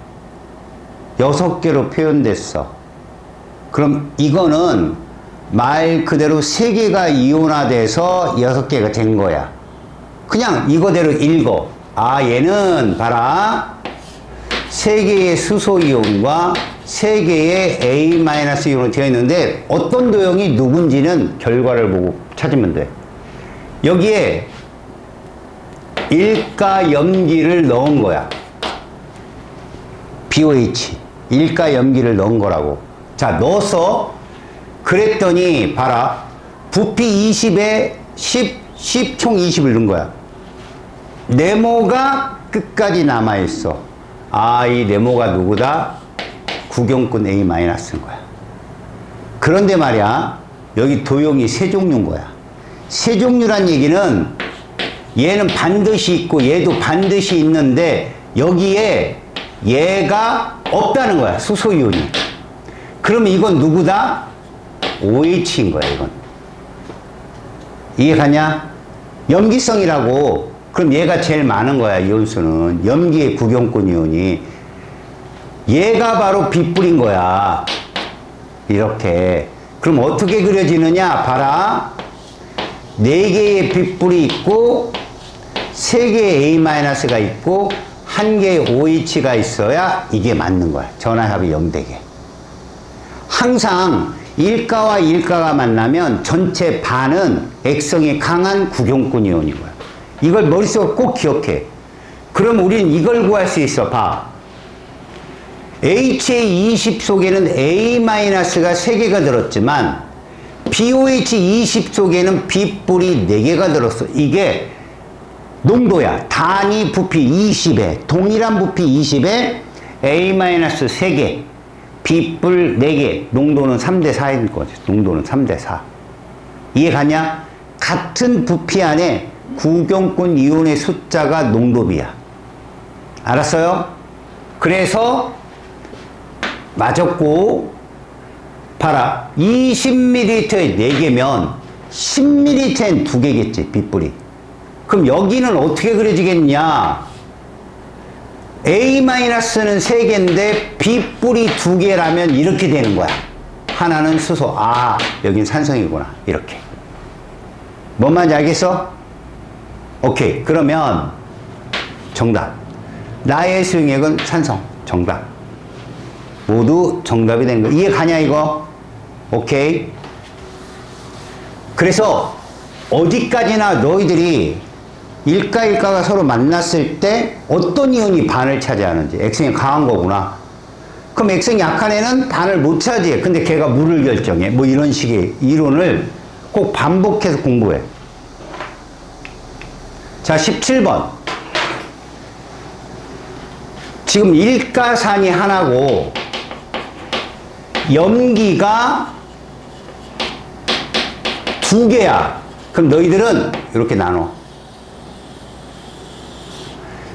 6개로 표현됐어. 그럼 이거는 말 그대로 3개가 이온화돼서 6개가 된 거야. 그냥 이거대로 읽어. 아, 얘는 봐라. 3개의 수소이온과 3개의 A-이온으로 되어 있는데 어떤 도형이 누군지는 결과를 보고 찾으면 돼. 여기에 일가염기를 넣은 거야. BOH. 일가염기를 넣은 거라고. 자, 넣었어. 그랬더니 봐라. 부피 20에 10, 총 20을 넣은 거야. 네모가 끝까지 남아있어. 아, 이 네모가 누구다? 구경꾼 A-인 거야. 그런데 말이야, 여기 도형이 세 종류인 거야. 세 종류란 얘기는 얘는 반드시 있고 얘도 반드시 있는데 여기에 얘가 없다는 거야. 수소이온이. 그러면 이건 누구다? OH인 거야, 이건. 이해가냐? 염기성이라고. 그럼 얘가 제일 많은 거야, 이온수는. 염기의 구경꾼 이온이. 얘가 바로 빗불인 거야. 이렇게. 그럼 어떻게 그려지느냐? 봐라. 4개의 빗불이 있고 3개의 A-가 있고 1개의 OH가 있어야 이게 맞는 거야. 전화합이 0되게. 항상 일가와 일가가 만나면 전체 반은 액성이 강한 구경꾼 이온인 거야. 이걸 머릿속에 꼭 기억해. 그럼 우린 이걸 구할 수 있어. 봐. HA20 속에는 A-가 3개가 들었지만 BOH20 속에는 B뿔이 4개가 들었어. 이게 농도야. 단위 부피 20에 동일한 부피 20에 A-3개 B뿔 4개. 농도는 3대 4인 거지. 농도는 3대 4. 이해가냐? 같은 부피 안에 구경꾼 이온의 숫자가 농도비야. 알았어요? 그래서 맞았고, 봐라. 20ml에 4개면 10ml엔 2개겠지, 빗불이. 그럼 여기는 어떻게 그려지겠냐? A-는 3개인데 빗불이 2개라면 이렇게 되는 거야. 하나는 수소. 아, 여긴 산성이구나. 이렇게. 뭔 말인지 알겠어? 오케이. 그러면 정답. 나의 수용액은 산성. 정답. 모두 정답이 된 거. 이해 가냐, 이거? 오케이. 그래서 어디까지나 너희들이 일가가 서로 만났을 때 어떤 이온이 반을 차지하는지. 액성이 강한 거구나. 그럼 액성이 약한 애는 반을 못 차지해. 근데 걔가 물을 결정해. 뭐 이런 식의 이론을 꼭 반복해서 공부해. 자, 17번. 지금 일가산이 하나고 염기가 2개야. 그럼 너희들은 이렇게 나눠.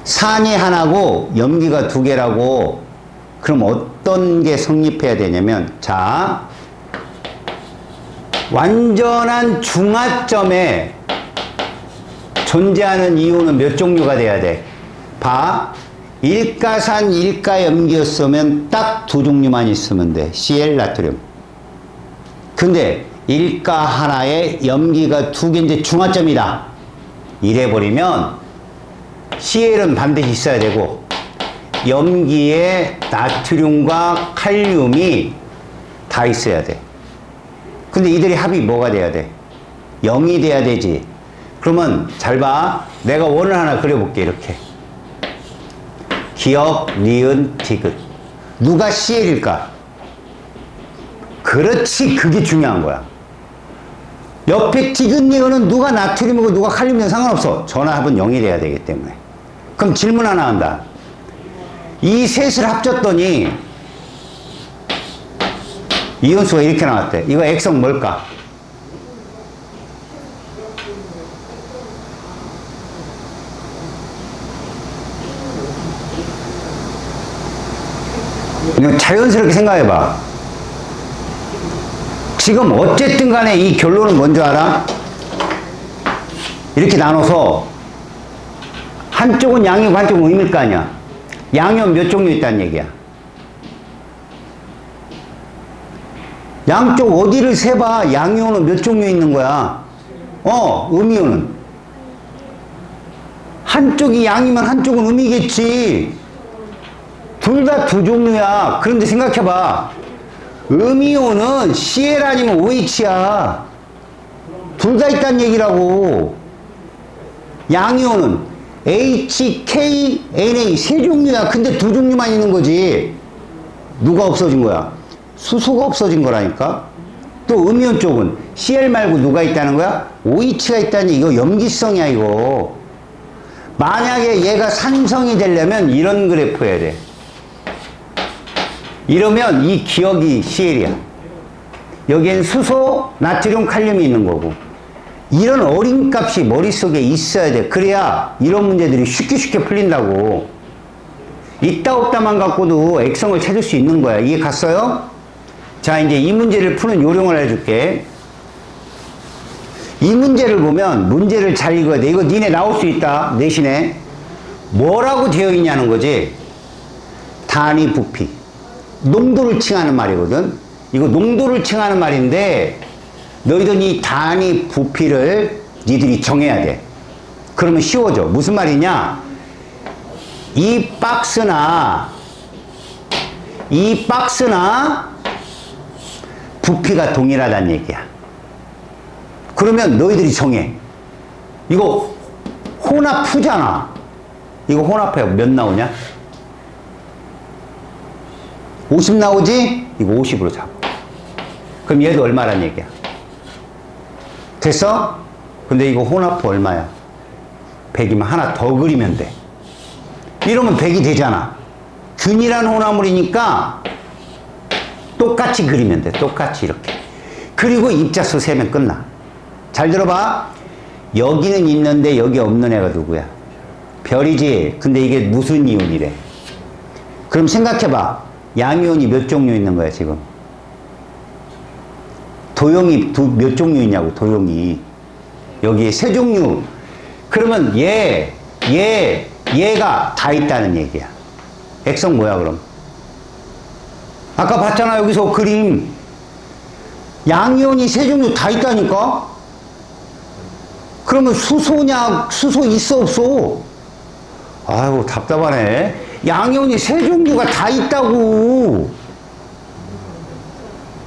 산이 하나고 염기가 2개라고. 그럼 어떤 게 성립해야 되냐면, 자, 완전한 중화점에 존재하는 이온은 몇 종류가 돼야 돼? 봐. 일가산, 일가염기였으면 딱 2종류만 있으면 돼. Cl, 나트륨. 근데 일가 하나에 염기가 2개인데 중화점이다. 이래버리면 Cl은 반드시 있어야 되고 염기에 나트륨과 칼륨이 다 있어야 돼. 근데 이들이 합이 뭐가 돼야 돼? 0이 돼야 되지. 그러면 잘 봐. 내가 원을 하나 그려볼게. 이렇게. 기억, 니은, 디귿. 누가 Cl일까? 그렇지. 그게 중요한 거야. 옆에 디귿니은은 누가 나트륨이고 누가 칼륨이든 상관없어. 전화합은 0이 돼야 되기 때문에. 그럼 질문 하나 한다. 이 셋을 합쳤더니 이온수가 이렇게 나왔대. 이거 액성 뭘까? 그냥 자연스럽게 생각해봐. 지금 어쨌든 간에 이 결론은 뭔지 알아? 이렇게 나눠서 한쪽은 양이고 한쪽은 음일 거 아니야. 양이온 몇 종류 있다는 얘기야. 양쪽 어디를 세봐. 양이온은 몇 종류 있는 거야. 음이온은. 한쪽이 양이면 한쪽은 음이겠지. 둘 다 두 종류야. 그런데 생각해봐. 음이온은 Cl 아니면 OH야. 둘 다 있다는 얘기라고. 양이온은 H, K, Na 세 종류야. 근데 두 종류만 있는 거지. 누가 없어진 거야? 수소가 없어진 거라니까. 또 음이온 쪽은 Cl 말고 누가 있다는 거야? OH가 있다니. 이거 염기성이야 이거. 만약에 얘가 산성이 되려면 이런 그래프 해야 돼. 이러면 이 기억이 Cl이야. 여기엔 수소, 나트륨, 칼륨이 있는 거고. 이런 어림값이 머릿속에 있어야 돼. 그래야 이런 문제들이 쉽게 풀린다고. 있다 없다만 갖고도 액성을 찾을 수 있는 거야. 이해 갔어요? 자, 이제 이 문제를 푸는 요령을 해줄게. 이 문제를 보면 문제를 잘 읽어야 돼. 이거 니네 나올 수 있다. 내신에. 뭐라고 되어 있냐는 거지. 단위 부피. 농도를 칭하는 말이거든. 이거 농도를 칭하는 말인데 너희들 이 단위 부피를 니들이 정해야 돼. 그러면 쉬워져. 무슨 말이냐? 이 박스나 부피가 동일하다는 얘기야. 그러면 너희들이 정해. 이거 혼합프잖아. 이거 혼합해요. 몇 나오냐? 50 나오지? 이거 50으로 잡아. 그럼 얘도 얼마란 얘기야? 됐어? 근데 이거 혼합부 얼마야? 100이면 하나 더 그리면 돼. 이러면 100이 되잖아. 균일한 혼합물이니까 똑같이 그리면 돼. 똑같이 이렇게. 그리고 입자수 세면 끝나. 잘 들어봐. 여기는 있는데 여기 없는 애가 누구야? 별이지. 근데 이게 무슨 이온이래? 그럼 생각해봐. 양이온이 몇 종류 있는 거야 지금? 도용이 몇 종류 있냐고. 도용이 여기에 세 종류. 그러면 얘가 다 있다는 얘기야. 액성 뭐야 그럼? 아까 봤잖아. 여기서 그림 양이온이 세 종류 다 있다니까. 그러면 수소냐? 수소 있어 없어? 아이고 답답하네. 양이온이 세 종류가 다 있다고.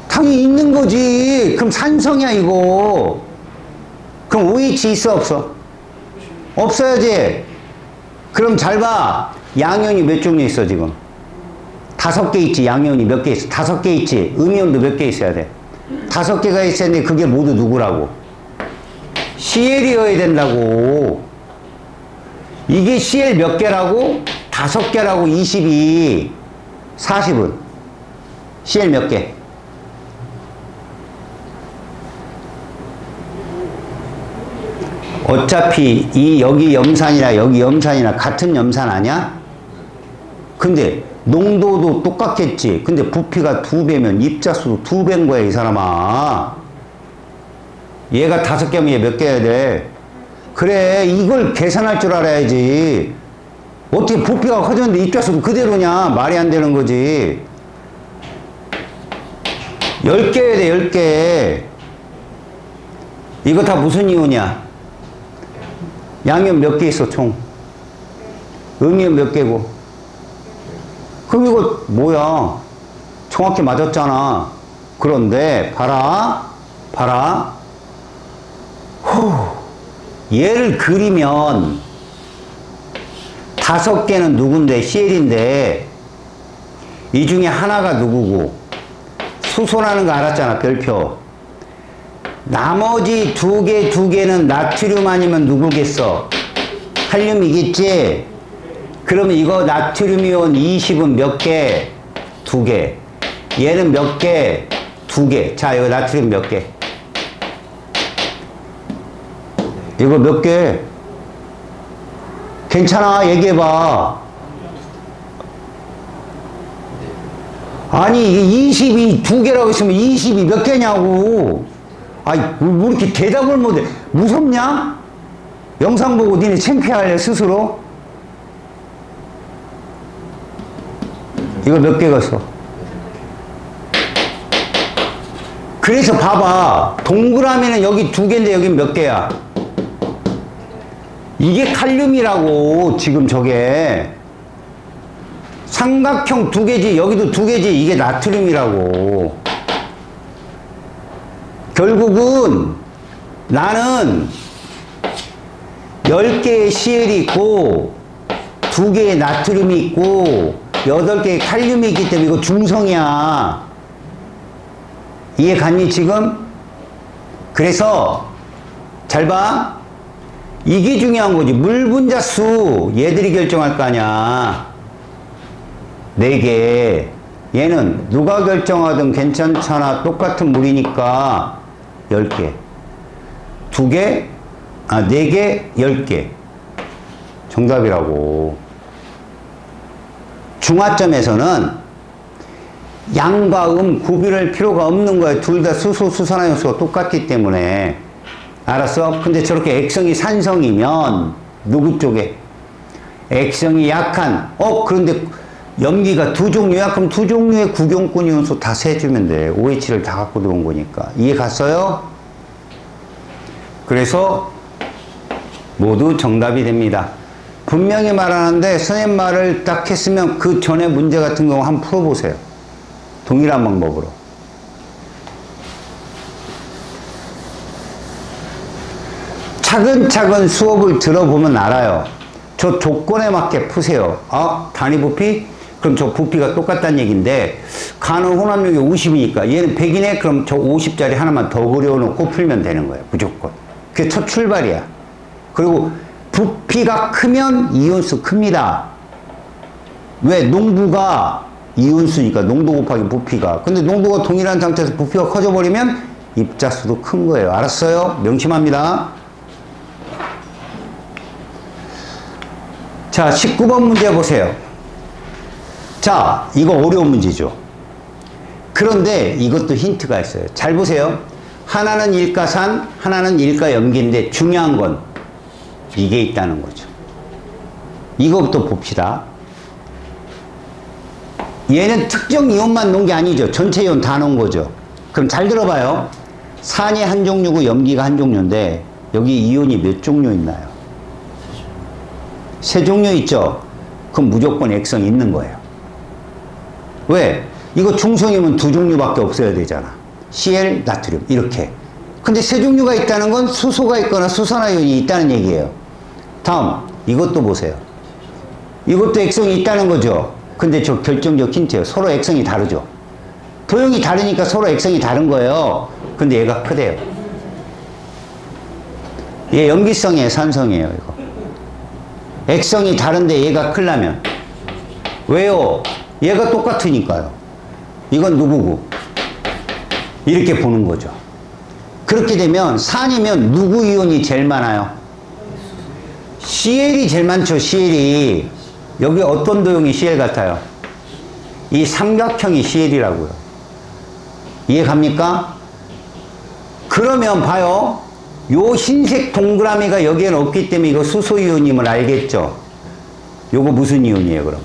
당연히 있는 거지. 그럼 산성이야 이거. 그럼 OH 있어 없어? 없어야지. 그럼 잘 봐. 양이온이 몇 종류 있어 지금? 5개 있지. 양이온이 몇 개 있어? 5개 있지. 음이온도 몇 개 있어야 돼? 5개가 있어야 돼. 그게 모두 누구라고? CL이어야 된다고. 이게 CL 몇 개라고? 5개라고. 22 40은 CL 몇 개? 어차피 여기 염산이나 여기 염산이나 같은 염산 아니야? 근데 농도도 똑같겠지. 근데 부피가 2배면 입자수도 2배인 거야 이 사람아. 얘가 5개면 얘 몇 개 해야 돼? 그래, 이걸 계산할 줄 알아야지. 어떻게 부피가 커졌는데 입자수도 그대로냐? 말이 안 되는 거지. 10개 해야 돼. 10개. 이거 다 무슨 이온이야? 양이온 몇 개 있어 총? 음이온 몇 개고? 그럼 이거 뭐야? 정확히 맞았잖아. 그런데 봐라. 얘를 그리면 5개는 누군데? CL인데 이 중에 하나가 누구고? 수소라는 거 알았잖아. 별표. 나머지 두 개는 나트륨 아니면 누구겠어? 칼륨이겠지? 그러면 이거 나트륨 이온 20은 몇 개? 2개. 얘는 몇 개? 2개. 자, 이거 나트륨 몇 개? 이거 몇 개? 괜찮아, 얘기해봐. 아니, 이게 20이 2개라고 했으면 20이 몇 개냐고. 아이, 뭐 이렇게 대답을 못해. 무섭냐? 영상 보고 니네 창피할래, 스스로? 이거 몇 개가 있어? 그래서 봐봐. 동그라미는 여기 2개인데 여긴 몇 개야? 이게 칼륨이라고, 지금 저게. 삼각형 2개지, 여기도 2개지, 이게 나트륨이라고. 결국은 나는 10개의 CL이 있고 2개의 나트륨이 있고 8개의 칼륨이 있기 때문에 이거 중성이야. 이해 갔니 지금? 그래서 잘 봐. 이게 중요한 거지. 물 분자 수 얘들이 결정할 거 아니야. 4개. 얘는 누가 결정하든 괜찮잖아. 똑같은 물이니까 10개. 2개, 4개, 10개. 정답이라고. 중화점에서는 양과 구별할 필요가 없는 거야. 둘 다 수소, 수산화 요소가 똑같기 때문에. 알았어? 근데 저렇게 액성이 산성이면 누구 쪽에? 액성이 약한. 그런데 염기가 2종류야? 그럼 2종류의 구경권 이온소 다 세주면 돼. OH를 다 갖고 들어온 거니까. 이해 갔어요? 그래서 모두 정답이 됩니다. 분명히 말하는데 선생님 말을 딱 했으면 그 전에 문제 같은 경우 한번 풀어보세요. 동일한 방법으로. 차근차근 수업을 들어보면 알아요. 저 조건에 맞게 푸세요. 단위 부피? 그럼 저 부피가 똑같다는 얘기인데 간헐 혼합력이 50이니까 얘는 100이네? 그럼 저 50짜리 하나만 더 그려놓고 풀면 되는 거예요. 무조건. 그게 첫 출발이야. 그리고 부피가 크면 이온수 큽니다. 왜? 농도가 이온수니까 농도 곱하기 부피가. 근데 농도가 동일한 상태에서 부피가 커져버리면 입자수도 큰 거예요. 알았어요? 명심합니다. 자, 19번 문제 보세요. 자, 이거 어려운 문제죠. 그런데 이것도 힌트가 있어요. 잘 보세요. 하나는 일가산, 하나는 일가염기인데 중요한 건 이게 있다는 거죠. 이것부터 봅시다. 얘는 특정 이온만 놓은 게 아니죠. 전체 이온 다 놓은 거죠. 그럼 잘 들어봐요. 산이 한 종류고 염기가 한 종류인데 여기 이온이 몇 종류 있나요? 3종류 있죠? 그럼 무조건 액성이 있는 거예요. 왜? 이거 중성이면 2종류밖에 없어야 되잖아. Cl, 나트륨 이렇게. 근데 3종류가 있다는 건 수소가 있거나 수산화이온이 있다는 얘기예요. 다음 이것도 보세요. 이것도 액성이 있다는 거죠. 근데 저 결정적 힌트예요. 서로 액성이 다르죠. 도형이 다르니까 서로 액성이 다른 거예요. 근데 얘가 크대요. 얘 염기성이에요, 산성이에요, 이거. 액성이 다른데 얘가 크려면. 왜요? 얘가 똑같으니까요. 이건 누구고? 이렇게 보는 거죠. 그렇게 되면 산이면 누구 이온이 제일 많아요? CL이 제일 많죠, CL이. 여기 어떤 도형이 CL 같아요? 이 삼각형이 CL이라고요. 이해 갑니까? 그러면 봐요. 요 흰색 동그라미가 여기에는 없기 때문에 이거 수소이온임을 알겠죠? 요거 무슨 이온이에요, 그럼?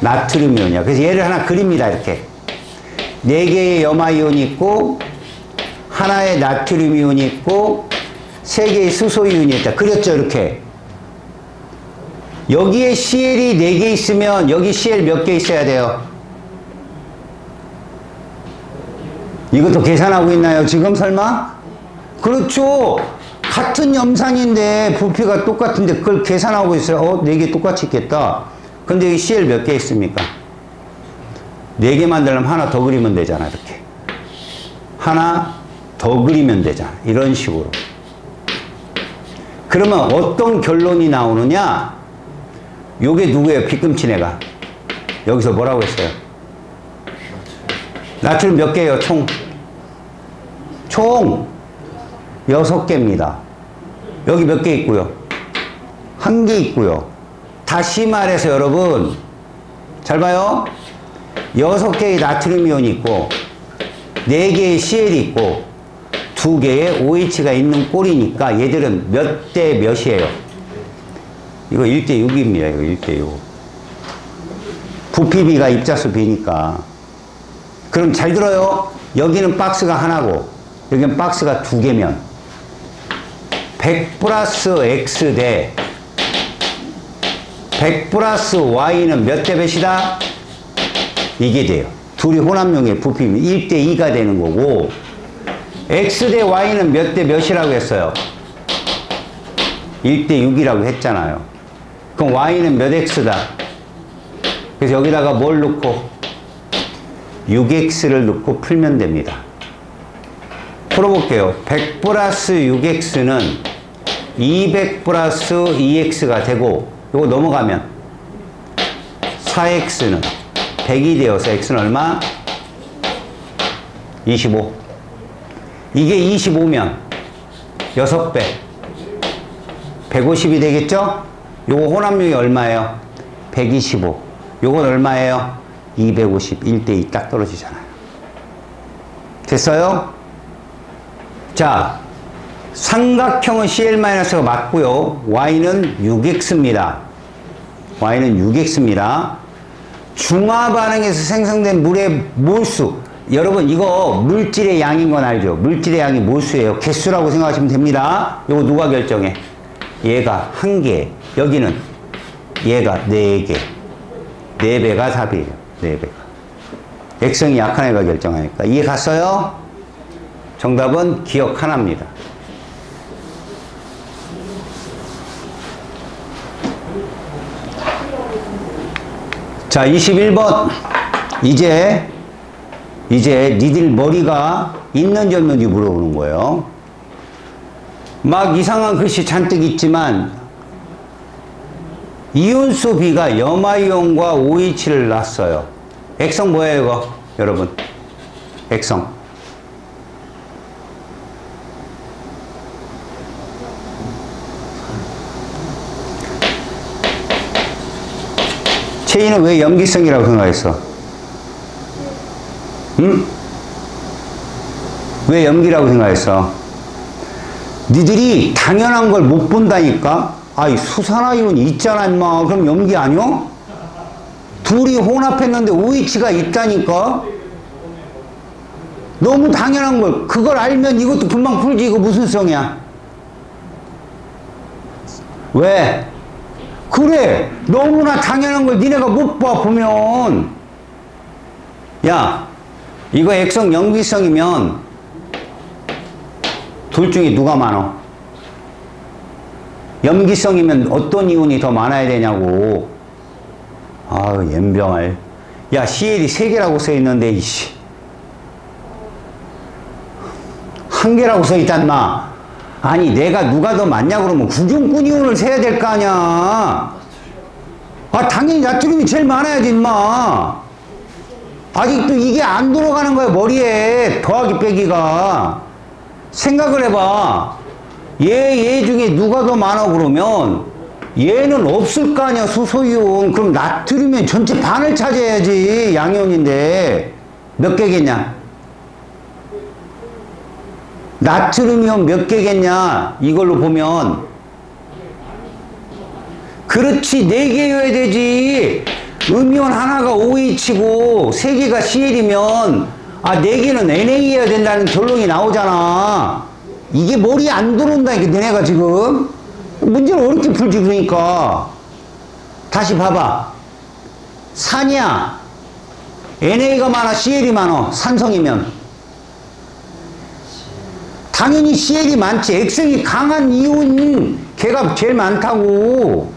나트륨 이온이야. 그래서 얘를 하나 그립니다, 이렇게. 4개의 염화이온이 있고, 하나의 나트륨 이온이 있고, 3개의 수소이온이 있다. 그렸죠, 이렇게. 여기에 CL이 4개 있으면 여기 CL 몇 개 있어야 돼요? 이것도 계산하고 있나요, 지금 설마? 그렇죠. 같은 염산인데 부피가 똑같은데 그걸 계산하고 있어요. 4개 똑같이 있겠다. 근데 여기 CL 몇 개 있습니까? 4개 만들려면 하나 더 그리면 되잖아, 이렇게. 하나, 더 그리면 되잖아. 이런 식으로. 그러면 어떤 결론이 나오느냐? 요게 누구예요? 빗금친 애가. 여기서 뭐라고 했어요? 나트륨 몇 개예요? 총 6개입니다. 여기 몇 개 있고요? 1개 있고요. 다시 말해서 여러분 잘 봐요. 6개의 나트륨 이온이 있고 4개의 CL이 있고 2개의 OH가 있는 꼴이니까 얘들은 몇 대 몇이에요? 이거 1대 6입니다. 이거 1대 6. 부피비가 입자수 비니까. 그럼 잘 들어요. 여기는 박스가 하나고 여기는 박스가 2개면 100 플러스 X 대 100 플러스 Y는 몇 대 몇이다? 이게 돼요. 둘이 혼합용의 부피면 1대 2가 되는 거고 X 대 Y는 몇 대 몇이라고 했어요? 1대 6이라고 했잖아요. 그럼 Y는 몇 X다? 그래서 여기다가 뭘 넣고 6X를 넣고 풀면 됩니다. 풀어볼게요. 100 플러스 6X는 200 플러스 2X가 되고 이거 넘어가면 4X는 100이 되어서 X는 얼마? 25. 이게 25면 6배 150이 되겠죠? 요거 혼합용이 얼마예요? 125. 요건 얼마예요? 250. 1대2 딱 떨어지잖아요. 됐어요? 자, 삼각형은 CL-가 맞고요. Y는 6X입니다. Y는 6X입니다. 중화 반응에서 생성된 물의 몰수. 여러분 이거 물질의 양인 건 알죠? 물질의 양이 몰수예요. 개수라고 생각하시면 됩니다. 이거 누가 결정해? 얘가 1개. 여기는 얘가 4개. 4배가 답이에요. 4배가. 액성이 약한 애가 결정하니까. 이해 갔어요? 정답은 기억 하나입니다. 자, 21번. 이제 니들 머리가 있는지 없는지 물어보는 거예요. 막 이상한 글씨 잔뜩 있지만 이온수 B가 염화이온과 OH를 낳았어요. 액성 뭐예요 이거? 여러분 액성 체인은 왜 염기성이라고 생각했어? 응? 왜 염기라고 생각했어? 니들이 당연한 걸 못 본다니까? 아이 수산화이온이 있잖아 임마. 그럼 염기 아니야? 둘이 혼합했는데 OH가 있다니까? 너무 당연한 걸 그걸 알면 이것도 금방 풀지. 이거 무슨 성이야? 왜? 그래 너무나 당연한 걸 니네가 못 봐. 보면 야 이거 액성 염기성이면 둘 중에 누가 많아? 염기성이면 어떤 이온이 더 많아야 되냐고. 아유 연병을. 야 CL이 3개라고 써있는데 이씨 1개라고 써있단 마. 아니 내가 누가 더 많냐 그러면 구경꾼 이온을 세야 될 거 아니야. 아 당연히 나트륨이 제일 많아야지 임마. 아직도 이게 안 들어가는 거야 머리에. 더하기 빼기가. 생각을 해봐. 얘 중에 누가 더 많아 그러면 얘는 없을 거 아니야 수소이온. 그럼 나트륨이 전체 반을 차지해야지. 양이온인데 몇 개겠냐? 나트륨이온 몇 개겠냐? 이걸로 보면 그렇지 4개여야 되지. 음이온 하나가 OH고 3개가 CL이면 아 4개는 NA여야 된다는 결론이 나오잖아. 이게 머리에 안 들어온다니까 너네가 지금. 문제를 어렵게 풀지. 그러니까 다시 봐봐. 산이야 NA가 많아 CL이 많아? 산성이면 당연히 CL이 많지. 액성이 강한 이온 걔가 제일 많다고.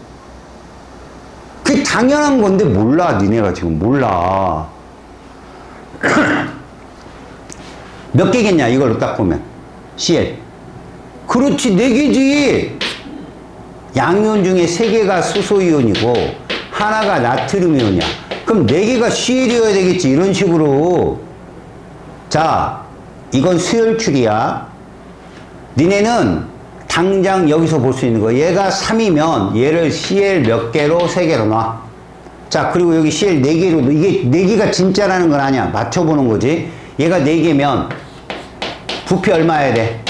그게 당연한 건데 몰라. 니네가 지금 몰라. 몇 개겠냐 이걸로 딱 보면. CL. 그렇지, 4개지. 양이온 중에 3개가 수소이온이고 하나가 나트륨 이온이야. 그럼 4개가 CL이어야 되겠지. 이런 식으로. 자, 이건 수열출이야. 니네는 당장 여기서 볼 수 있는 거. 얘가 3이면 얘를 CL 몇 개로? 3개로 놔. 자, 그리고 여기 CL 4개로. 이게 4개가 진짜라는 건 아니야. 맞춰보는 거지. 얘가 4개면 부피 얼마여야 돼?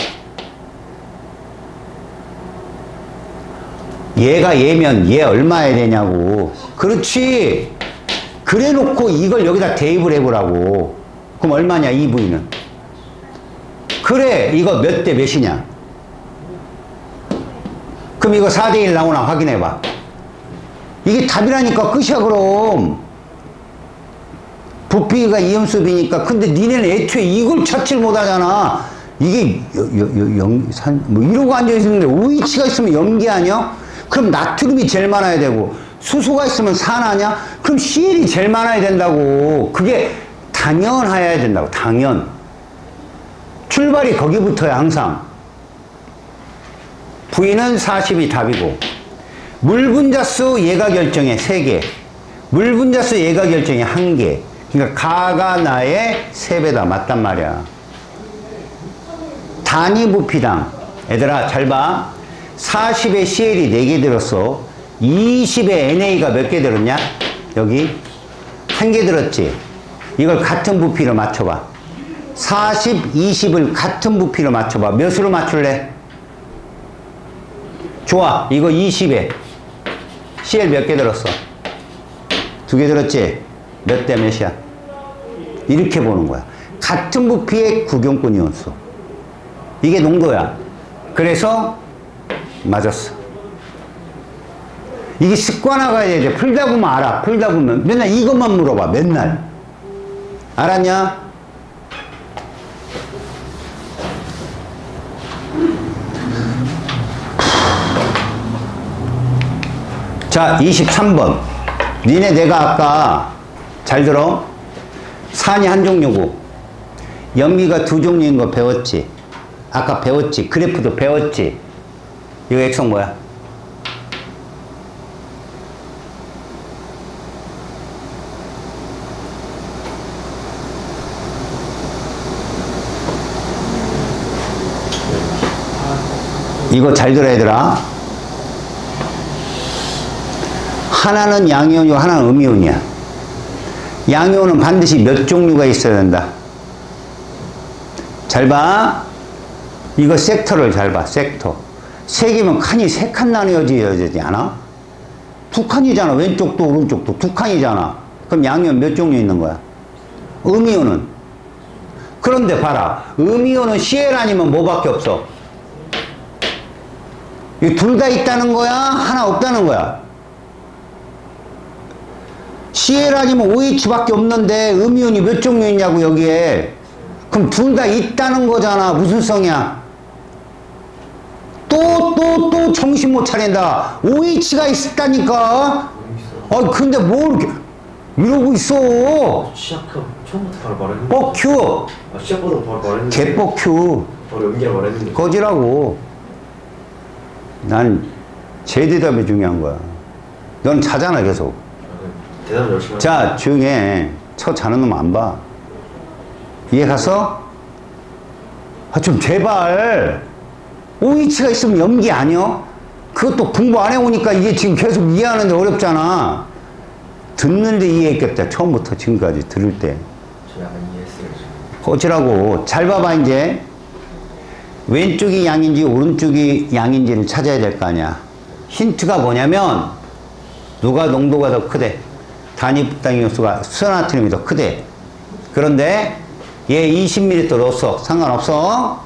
얘가 얘면 얘 얼마여야 되냐고. 그렇지. 그래 놓고 이걸 여기다 대입을 해보라고. 그럼 얼마냐, EV는? 그래, 이거 몇 대 몇이냐? 그럼 이거 4대1 나오나 확인해봐. 이게 답이라니까. 끝이야. 그럼 부피가 이온수비니까. 근데 니네는 애초에 이걸 찾지를 못하잖아. 이게 뭐 이러고 앉아있는데 OH가 있으면 염기 아니야? 그럼 나트륨이 제일 많아야 되고, 수소가 있으면 산 아니야? 그럼 CL이 제일 많아야 된다고. 그게 당연해야 된다고. 당연. 출발이 거기부터야. 항상 V는 40이 답이고, 물 분자수 얘가 결정해. 3개. 물 분자수 얘가 결정해. 1개. 그러니까 가가 나의 3배다. 맞단 말이야. 단위 부피당. 얘들아 잘 봐. 40에 CL이 4개 들었어. 20에 NA가 몇 개 들었냐? 여기 1개 들었지. 이걸 같은 부피로 맞춰봐. 40, 20을 같은 부피로 맞춰봐. 몇으로 맞출래? 좋아. 이거 20에 CL 몇 개 들었어? 2개 들었지? 몇 대 몇이야? 이렇게 보는 거야. 같은 부피의 구경권 이온수. 이게 농도야. 그래서 맞았어. 이게 습관화가 해야 돼. 풀다 보면 알아. 풀다 보면 맨날 이것만 물어봐. 맨날. 알았냐? 자, 23번. 니네 내가 아까 잘 들어? 산이 한 종류고 염기가 2종류인 거 배웠지? 아까 배웠지? 그래프도 배웠지? 이거 액성 뭐야? 이거 잘 들어 얘들아. 하나는 양이온이고 하나는 음이온이야. 양이온은 반드시 몇 종류가 있어야 된다. 잘 봐. 이거 섹터를 잘 봐. 섹터. 3개면 칸이 3칸 나뉘어져야 되지 않아? 2칸이잖아. 왼쪽도 오른쪽도 2칸이잖아. 그럼 양이온 몇 종류 있는 거야? 음이온은? 그런데 봐라. 음이온은 CL 아니면 뭐밖에 없어? 이 둘 다 있다는 거야? 하나 없다는 거야? CL 아니면 OH밖에 없는데 음이온이 몇 종류 있냐고 여기에. 그럼 둘 다 있다는 거잖아. 무슨 성이야? 또 정신 못 차린다. OH가 있다니까. 근데 뭘 이러고 있어. 시작 처음부터 바로 말했는데. 뻑큐. 시작보다 바로 말했는데. 개뻑큐. 바로 연기를 말했는데. 거지라고. 난 제 대답이 중요한 거야. 넌 자잖아 계속. 대답 열심히. 자, 조용히 해. 저 자는 놈 안 봐. 이해 갔어? 좀 제발. OH가 있으면 염기 아니야? 그것도 공부 안 해오니까 이게 지금 계속 이해하는데 어렵잖아. 듣는데 이해했겠다. 처음부터 지금까지 들을 때. 저 약간 이해했어요. 어찌라고. 잘 봐봐 이제. 왼쪽이 양인지 오른쪽이 양인지를 찾아야 될 거 아니야. 힌트가 뭐냐면 누가 농도가 더 크대? 단위 부당 요소가 수소나트륨이 더 크대. 그런데 얘 20ml 넣었어. 상관없어.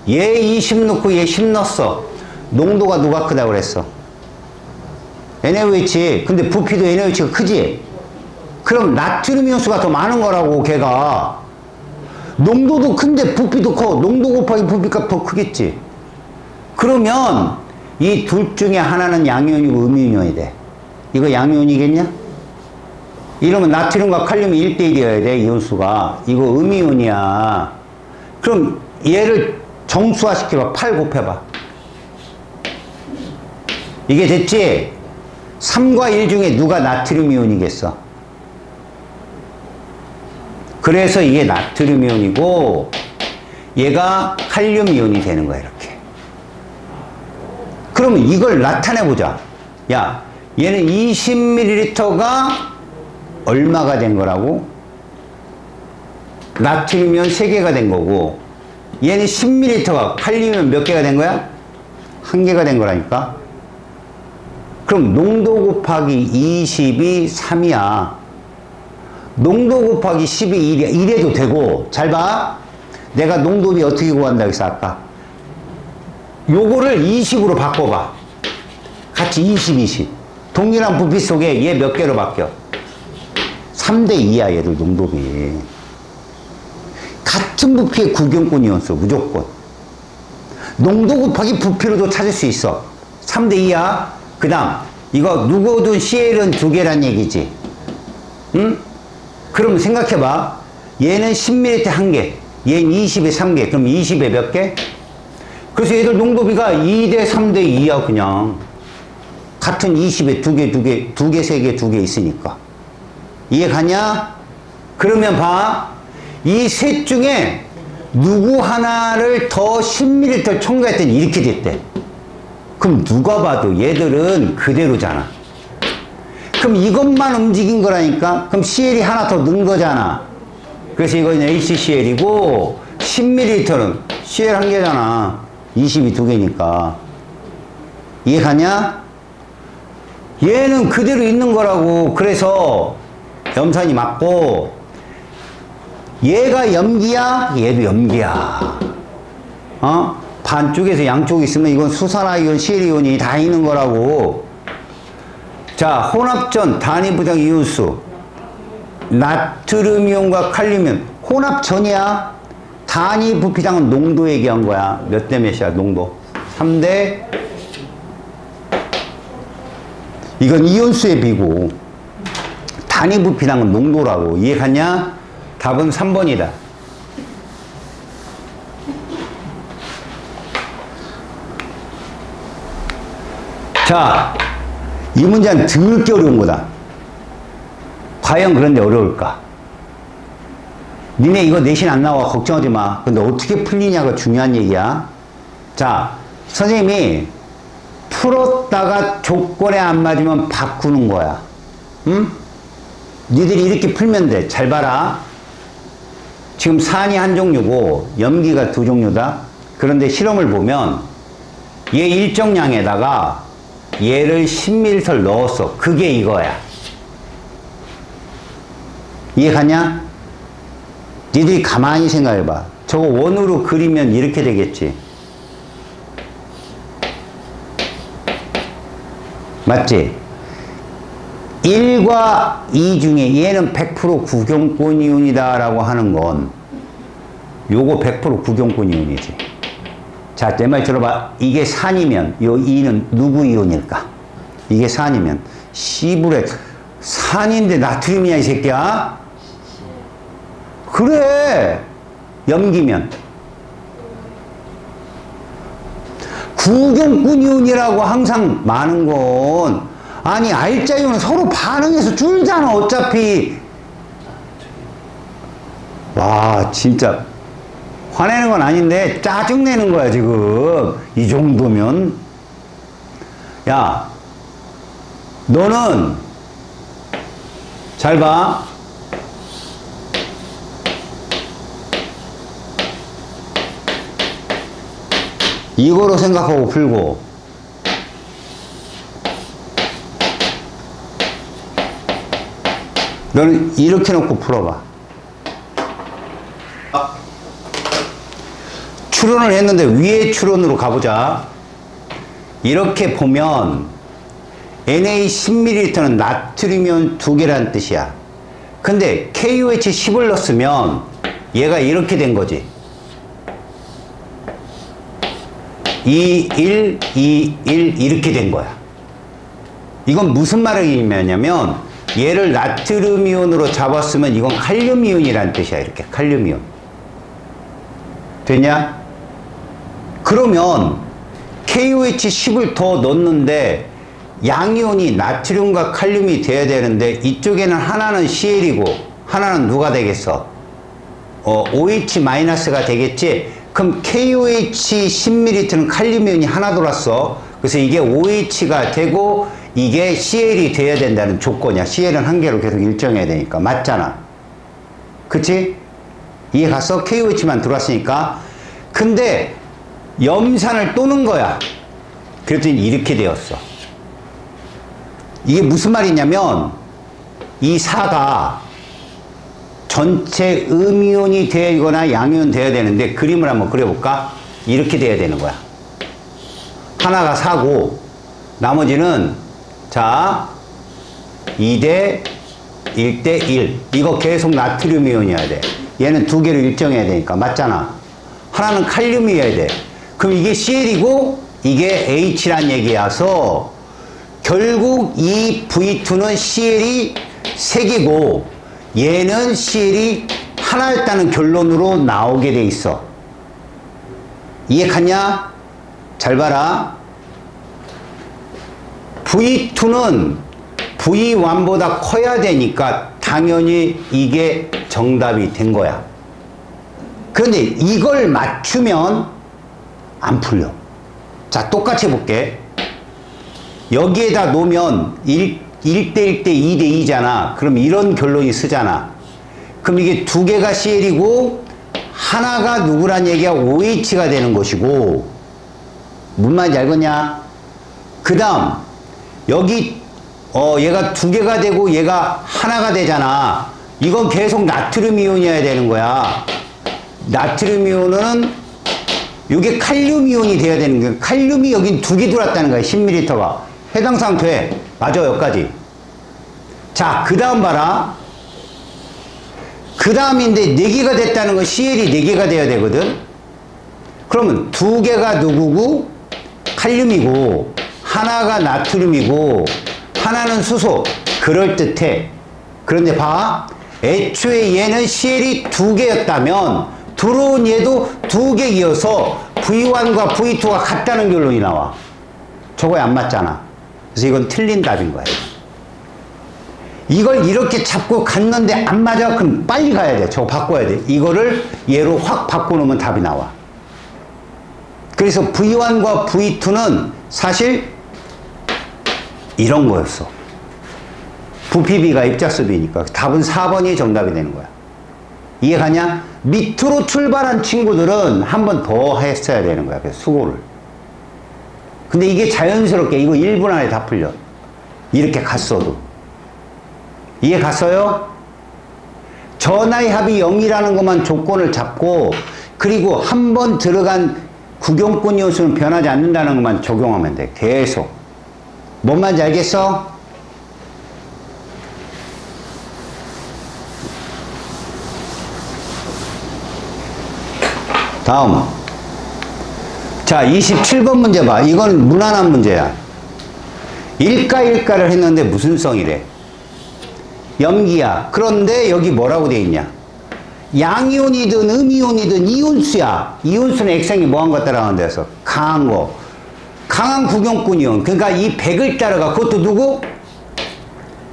얘 20 넣고 얘 10 넣었어. 농도가 누가 크다고 그랬어? NaOH. 근데 부피도 NaOH가 크지? 그럼 나트륨 요소가 더 많은 거라고 걔가. 농도도 큰데 부피도 커. 농도 곱하기 부피가 더 크겠지. 그러면 이 둘 중에 하나는 양이온이고 음이온이 돼. 이거 양이온이겠냐? 이러면 나트륨과 칼륨이 1대1이어야 돼. 이온수가. 이거 음이온이야. 그럼 얘를 정수화 시켜봐. 8 곱해봐. 이게 됐지? 3과 1 중에 누가 나트륨 이온이겠어? 그래서 이게 나트륨 이온이고 얘가 칼륨 이온이 되는 거야 이렇게. 그러면 이걸 나타내보자. 야, 얘는 20ml가 얼마가 된 거라고? 나트륨 이온 3개가 된 거고 얘는 10ml가 칼륨이온 몇 개가 된 거야? 1개가 된 거라니까. 그럼 농도 곱하기 20이 3이야. 농도 곱하기 10이 1이야. 이래도 되고, 잘 봐. 내가 농도비 어떻게 구한다 그랬어, 아까? 요거를 20으로 바꿔봐. 같이 20, 20. 동일한 부피 속에 얘 몇 개로 바뀌어? 3대 2야, 얘들 농도비. 같은 부피의 구경권 이온수, 무조건. 농도 곱하기 부피로도 찾을 수 있어. 3대 2야. 그 다음, 이거 누구든 CL은 2개란 얘기지. 응? 그럼 생각해봐. 얘는 10ml 1개, 얘는 20에 3개. 그럼 20에 몇 개? 그래서 얘들 농도비가 2대 3대 2야, 그냥. 같은 20에 2개, 2개, 2개, 3개, 2개 있으니까. 이해 가냐? 그러면 봐. 이 셋 중에 누구 하나를 더 10ml 첨가했더니 이렇게 됐대. 그럼 누가 봐도 얘들은 그대로잖아. 그럼 이것만 움직인 거라니까? 그럼 CL이 하나 더 넣은 거잖아. 그래서 이건 HCl이고 10ml는 CL 한 개잖아. 20이 2개니까. 이해 가냐? 얘는 그대로 있는 거라고. 그래서 염산이 맞고 얘가 염기야? 얘도 염기야. 어? 반쪽에서 양쪽이 있으면 이건 수산화이온, CL이온이 다 있는 거라고. 자, 혼합전, 단위부장 이온수. 나트륨이온과 칼륨이온. 혼합전이야. 단위 부피당은 농도 얘기한 거야. 몇 대 몇이야, 농도? 3대. 이건 이온수의 비고. 단위 부피당은 농도라고. 이해 갔냐? 답은 3번이다. 자, 이 문제는 드럽게 어려운 거다. 과연 그런데 어려울까? 니네 이거 내신 안 나와. 걱정하지 마. 근데 어떻게 풀리냐가 중요한 얘기야. 자, 선생님이 풀었다가 조건에 안 맞으면 바꾸는 거야. 응? 니들이 이렇게 풀면 돼. 잘 봐라. 지금 산이 한 종류고 염기가 2종류다. 그런데 실험을 보면 얘 일정량에다가 얘를 10ml 넣었어. 그게 이거야. 이해 가냐? 니들이 가만히 생각해봐. 저거 원으로 그리면 이렇게 되겠지. 맞지? 1과 2 중에 얘는 100% 구경권 이온이다 라고 하는 건 요거 100% 구경권 이온이지. 자, 내 말 들어봐. 이게 산이면 요 2는 누구 이온일까? 이게 산이면 시부레. 산인데 나트륨이야 이 새끼야? 그래. 염기면 구경권 이온이라고 항상 많은 건 아니 알짜 이온은 서로 반응해서 줄잖아 어차피. 와 진짜 화내는 건 아닌데 짜증내는 거야 지금. 이 정도면. 야 너는 잘 봐. 이거로 생각하고 풀고 너는 이렇게 놓고 풀어봐. 추론을 했는데 위에 추론으로 가보자. 이렇게 보면 Na 10ml는 나트륨이온 2개라는 뜻이야. 근데 KOH 10을 넣었으면 얘가 이렇게 된 거지. 2, 1, 2, 1 이렇게 된 거야. 이건 무슨 말이냐면 얘를 나트륨 이온으로 잡았으면 이건 칼륨 이온이라는 뜻이야. 이렇게 칼륨 이온. 됐냐? 그러면 KOH10을 더 넣는데 양이온이 나트륨과 칼륨이 돼야 되는데 이쪽에는 하나는 CL이고 하나는 누가 되겠어? OH-가 되겠지? 그럼 KOH 10ml는 칼륨이온이 하나 들어왔어. 그래서 이게 OH가 되고 이게 CL이 돼야 된다는 조건이야. CL은 한 개로 계속 일정해야 되니까. 맞잖아. 그치? 이해 갔어? KOH만 들어왔으니까. 근데 염산을 또 넣은 거야. 그랬더니 이렇게 되었어. 이게 무슨 말이냐면 이 사가 전체 음이온이 되거나 양이온 돼야 되는데 그림을 한번 그려볼까? 이렇게 돼야 되는 거야. 하나가 4고 나머지는 자 2대 1대 1 이거 계속 나트륨 이온이어야 돼. 얘는 두 개로 일정해야 되니까. 맞잖아. 하나는 칼륨이어야 돼. 그럼 이게 CL이고 이게 H란 얘기여서 결국 이 V2는 CL이 3개고 얘는 CL이 하나였다는 결론으로 나오게 돼 있어. 이해 갔냐? 잘 봐라. V2는 V1보다 커야 되니까 당연히 이게 정답이 된 거야. 그런데 이걸 맞추면 안 풀려. 자, 똑같이 해볼게. 여기에다 놓으면 1대 1대 2대 2잖아. 그럼 이런 결론이 쓰잖아. 그럼 이게 두 개가 CL이고 하나가 누구란 얘기야? OH가 되는 것이고. 무슨 말인지 알겠냐? 그 다음 여기 얘가 두 개가 되고 얘가 하나가 되잖아. 이건 계속 나트륨 이온이어야 되는 거야. 나트륨 이온은 이게 칼륨 이온이 돼야 되는 거야. 칼륨이 여긴 두 개 들어왔다는 거야. 10ml가. 해당사항 돼. 맞아, 여기까지. 자, 그 다음 봐라. 그 다음인데 4개가 됐다는 건 CL이 4개가 돼야 되거든. 그러면 두 개가 누구고 칼륨이고 하나가 나트륨이고 하나는 수소. 그럴듯해. 그런데 봐. 애초에 얘는 CL이 2개였다면 들어온 얘도 2개이어서 V1과 V2가 같다는 결론이 나와. 저거에 안 맞잖아. 그래서 이건 틀린 답인 거야. 이걸 이렇게 잡고 갔는데 안 맞아? 그럼 빨리 가야 돼. 저거 바꿔야 돼. 이거를 얘로 확 바꿔놓으면 답이 나와. 그래서 V1과 V2는 사실 이런 거였어. 부피비가 입자수비니까 답은 4번이 정답이 되는 거야. 이해 가냐? 밑으로 출발한 친구들은 한 번 더 했어야 되는 거야. 그래서 수고를. 근데 이게 자연스럽게 이거 1분 안에 다 풀려. 이렇게 갔어도. 이해 갔어요? 전하의 합이 0이라는 것만 조건을 잡고 그리고 한 번 들어간 구경꾼 요소는 변하지 않는다는 것만 적용하면 돼. 계속. 뭔 말인지 알겠어? 다음. 자, 27번 문제 봐. 이건 무난한 문제야. 일가를 했는데 무슨 성이래? 염기야. 그런데 여기 뭐라고 돼 있냐? 양이온이든 음이온이든 이온수야. 이온수는 액상이 뭐한 거 따라가는 데서? 강한 거. 강한 구경꾼 이온. 그러니까 이 100을 따라가. 그것도 누구?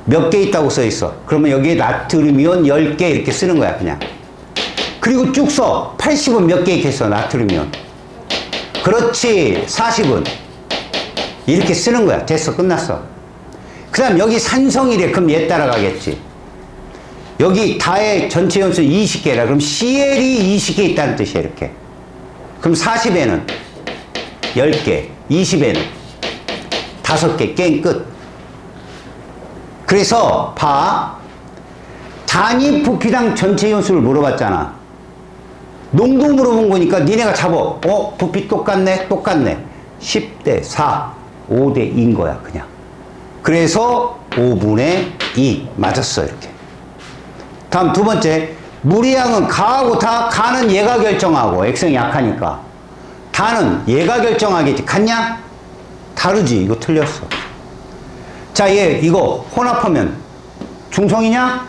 몇 개 있다고 써 있어. 그러면 여기에 나트륨 이온 10개 이렇게 쓰는 거야, 그냥. 그리고 쭉 써. 80은 몇 개 있겠어, 나트륨 이온. 그렇지. 40은. 이렇게 쓰는 거야. 됐어. 끝났어. 그 다음 여기 산성이래. 그럼 얘 따라가겠지. 여기 다의 전체 연수 20개라. 그럼 CL이 20개 있다는 뜻이야. 이렇게. 그럼 40에는 10개. 20에는 5개. 게임 끝. 그래서 봐. 단위 부피당 전체 연수를 물어봤잖아. 농도 물어본 거니까 니네가 잡어. 부피 똑같네? 똑같네. 10대 4, 5대 2인 거야, 그냥. 그래서 5분의 2 맞았어, 이렇게. 다음 두 번째. 물의 양은 가하고 다, 가는 얘가 결정하고, 액성이 약하니까. 다는 얘가 결정하겠지. 같냐? 다르지. 이거 틀렸어. 자, 얘, 이거 혼합하면 중성이냐?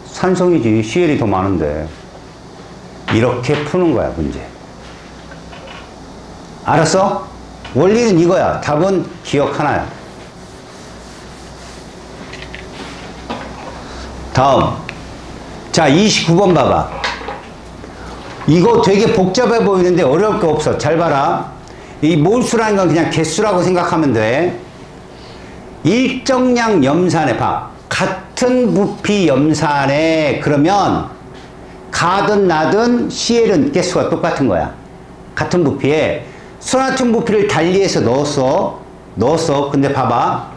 산성이지. CL이 더 많은데. 이렇게 푸는 거야, 문제. 알았어? 원리는 이거야. 답은 기억 하나야. 다음. 자, 29번 봐봐. 이거 되게 복잡해 보이는데 어려울 거 없어. 잘 봐라. 이 몰수라는 건 그냥 개수라고 생각하면 돼. 일정량 염산에 봐. 같은 부피 염산에 그러면 가든 나든 CL은 개수가 똑같은 거야. 같은 부피에 수나트륨 부피를 달리해서 넣었어. 근데 봐봐.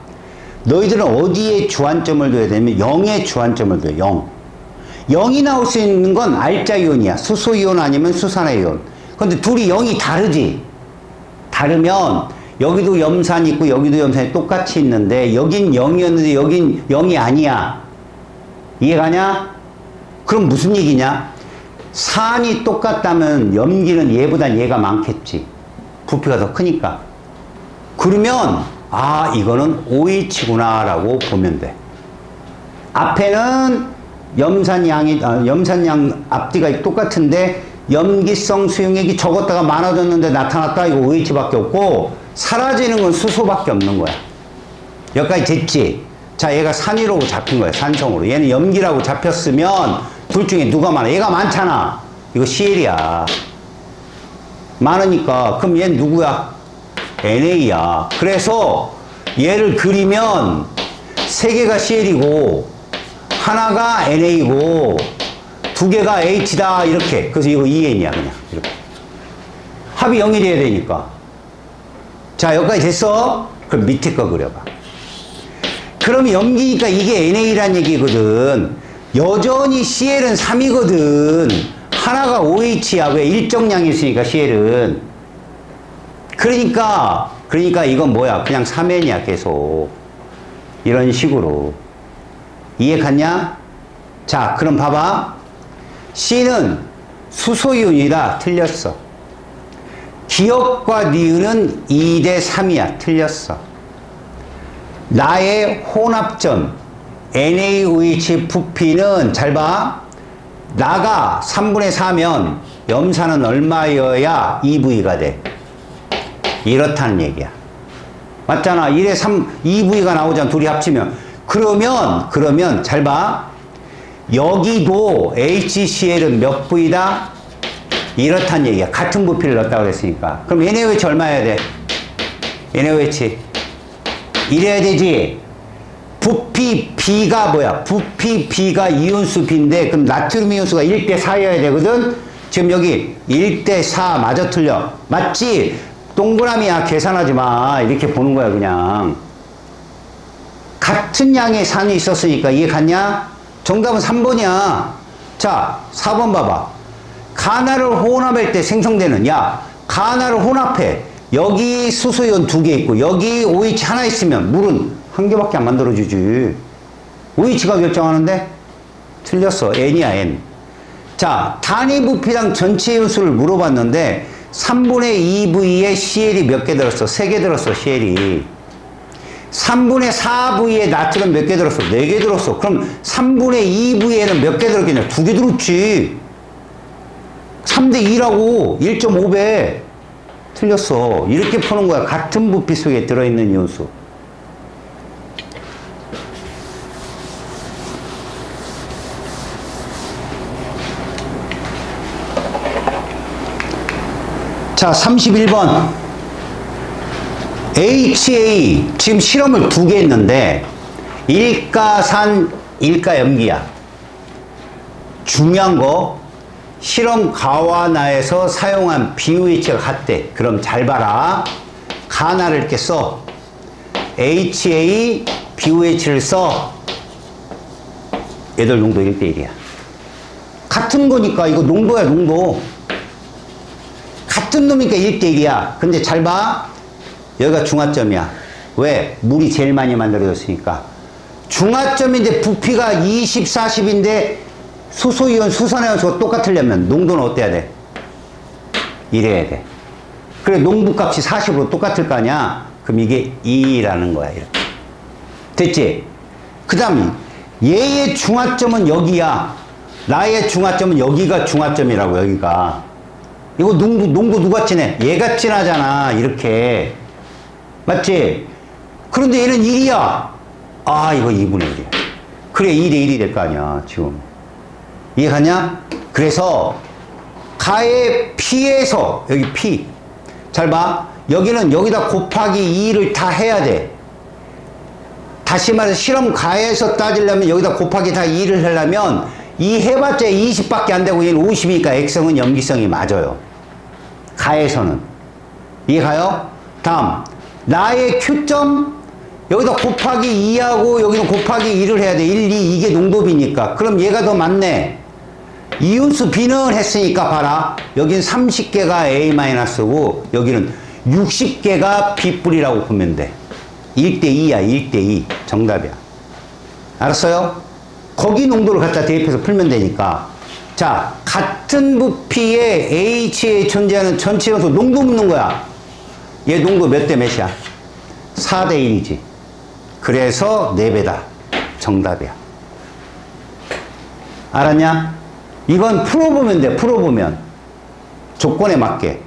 너희들은 어디에 주안점을 둬야 되냐면 0에 주안점을 둬요. 0. 0이 나올 수 있는 건 알자 이온이야. 수소 이온 아니면 수산화 이온. 근데 둘이 0이 다르지. 다르면 여기도 염산이 있고 여기도 염산이 똑같이 있는데 여긴 0이었는데 여긴 0이 아니야. 이해가냐? 그럼 무슨 얘기냐? 산이 똑같다면 염기는 얘보단 얘가 많겠지. 부피가 더 크니까. 그러면 아 이거는 OH구나 라고 보면 돼. 앞에는 염산양 앞뒤가 똑같은데 염기성 수용액이 적었다가 많아졌는데 나타났다. 이거 OH밖에 없고 사라지는 건 수소밖에 없는 거야. 여기까지 됐지? 자, 얘가 산이라고 잡힌 거야. 산성으로. 얘는 염기라고 잡혔으면 둘 중에 누가 많아? 얘가 많잖아. 이거 CL이야. 많으니까. 그럼 얘는 누구야? NA야. 그래서 얘를 그리면 세 개가 CL이고 하나가 NA고 두 개가 H다. 이렇게. 그래서 이거 EN이야. 그냥. 이렇게. 합이 0이 돼야 되니까. 자, 여기까지 됐어? 그럼 밑에 거 그려봐. 그럼 염기니까 이게 NA란 얘기거든. 여전히 CL은 3이거든. 하나가 OH야. 왜? 일정량이 있으니까 CL은. 그러니까 이건 뭐야? 그냥 3N이야 계속. 이런 식으로. 이해 갔냐? 자, 그럼 봐봐. C는 수소이온이다. 틀렸어. 기억과 니은은 2대 3이야. 틀렸어. 나의 혼합점 NaOH 부피는 잘 봐. 나가 3분의 4면 염산은 얼마여야 2V가 돼? 이렇다는 얘기야. 맞잖아. 1에 3, 2V가 나오잖아. 둘이 합치면. 그러면 잘 봐. 여기도 HCl은 몇 V다? 이렇다는 얘기야. 같은 부피를 넣었다고 그랬으니까. 그럼 NaOH 얼마여야 돼? NaOH 이래야 되지. 부피 B가 뭐야? 부피 B가 이온수 B인데 그럼 나트륨 이온수가 1대 4여야 되거든? 지금 여기 1대 4 마저 틀려. 맞지? 동그라미야. 계산하지 마. 이렇게 보는 거야 그냥. 같은 양의 산이 있었으니까 이해 갔냐? 정답은 3번이야. 자, 4번 봐봐. 가나를 혼합할 때 생성되는, 야, 가나를 혼합해. 여기 수소이온 2개 있고 여기 OH 하나 있으면 물은 한 개밖에 안 만들어주지. OH가 결정하는데? 틀렸어. N이야 N. 자, 단위 부피당 전체 이온수를 물어봤는데 3분의 2V에 CL이 몇 개 들었어? 3개 들었어. CL이. 3분의 4V에 나트륨 몇 개 들었어? 4개 들었어. 그럼 3분의 2V에는 몇 개 들었겠냐? 2개 들었지. 3대 2라고. 1.5배. 틀렸어. 이렇게 푸는 거야. 같은 부피 속에 들어있는 이온수. 자, 31번. HA. 지금 실험을 2개 했는데, 일가산, 일가염기야. 중요한 거, 실험 가와나에서 사용한 BOH가 같대. 그럼 잘 봐라. 가나를 이렇게 써. HA, BOH를 써. 얘들 농도 1대1이야. 같은 거니까 이거 농도야, 농도. 같은 놈이니까 1대1이야. 근데 잘 봐. 여기가 중화점이야. 왜? 물이 제일 많이 만들어졌으니까. 중화점인데 부피가 20, 40인데 수소이온, 수산화이온 저거 똑같으려면 농도는 어때야 돼? 이래야 돼. 그래, 농도값이 40으로 똑같을 거 아니야? 그럼 이게 2라는 거야. 이렇게. 됐지? 그 다음에 얘의 중화점은 여기야. 나의 중화점은 여기가 중화점이라고, 여기가. 이거 농도 누가 진해? 얘가 진하잖아. 이렇게. 맞지? 그런데 얘는 1이야. 아, 이거 2분의 1이야. 그래, 2대 1이 될 거 아니야, 지금. 이해가냐? 그래서, 가의 P에서, 여기 P. 잘 봐. 여기는 여기다 곱하기 2를 다 해야 돼. 다시 말해서 실험 가에서 따지려면 여기다 곱하기 다 2를 하려면 이 해봤자 20밖에 안 되고 얘는 50이니까 X성은 염기성이 맞아요. 가에서는. 이해가요? 다음. 나의 Q점 여기다 곱하기 2하고 여기는 곱하기 2를 해야 돼. 1, 2 이게 농도비니까. 그럼 얘가 더 많네. 이온수 B는 했으니까 봐라. 여긴 30개가 A-고 여기는 60개가 B뿔이라고 보면 돼. 1대2야. 1대2. 정답이야. 알았어요? 거기 농도를 갖다 대입해서 풀면 되니까. 자, 같은 부피에 H에 존재하는 전체 연소 농도 묻는 거야. 얘 농도 몇 대 몇이야? 4대 1이지. 그래서 4배다. 정답이야. 알았냐? 이건 풀어보면 돼. 풀어보면. 조건에 맞게.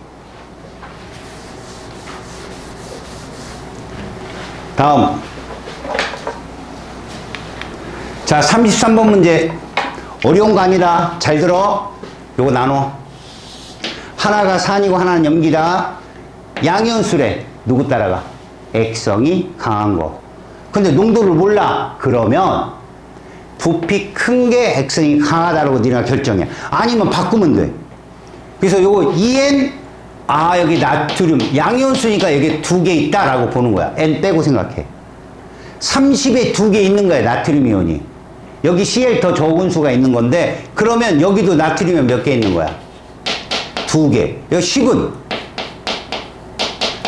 다음. 자, 33번 문제. 어려운 거 아니다. 잘 들어. 요거 나눠. 하나가 산이고 하나는 염기다. 양연수래. 누구 따라가? 액성이 강한 거. 근데 농도를 몰라. 그러면 부피 큰 게 액성이 강하다라고 니네가 결정해. 아니면 바꾸면 돼. 그래서 요거 EN, 아, 여기 나트륨, 양연수니까 여기 2개 있다라고 보는 거야. N 빼고 생각해. 30에 2개 있는 거야, 나트륨 이온이. 여기 Cl 더 적은 수가 있는 건데, 그러면 여기도 나트륨이 몇 개 있는 거야? 2개. 여기 10은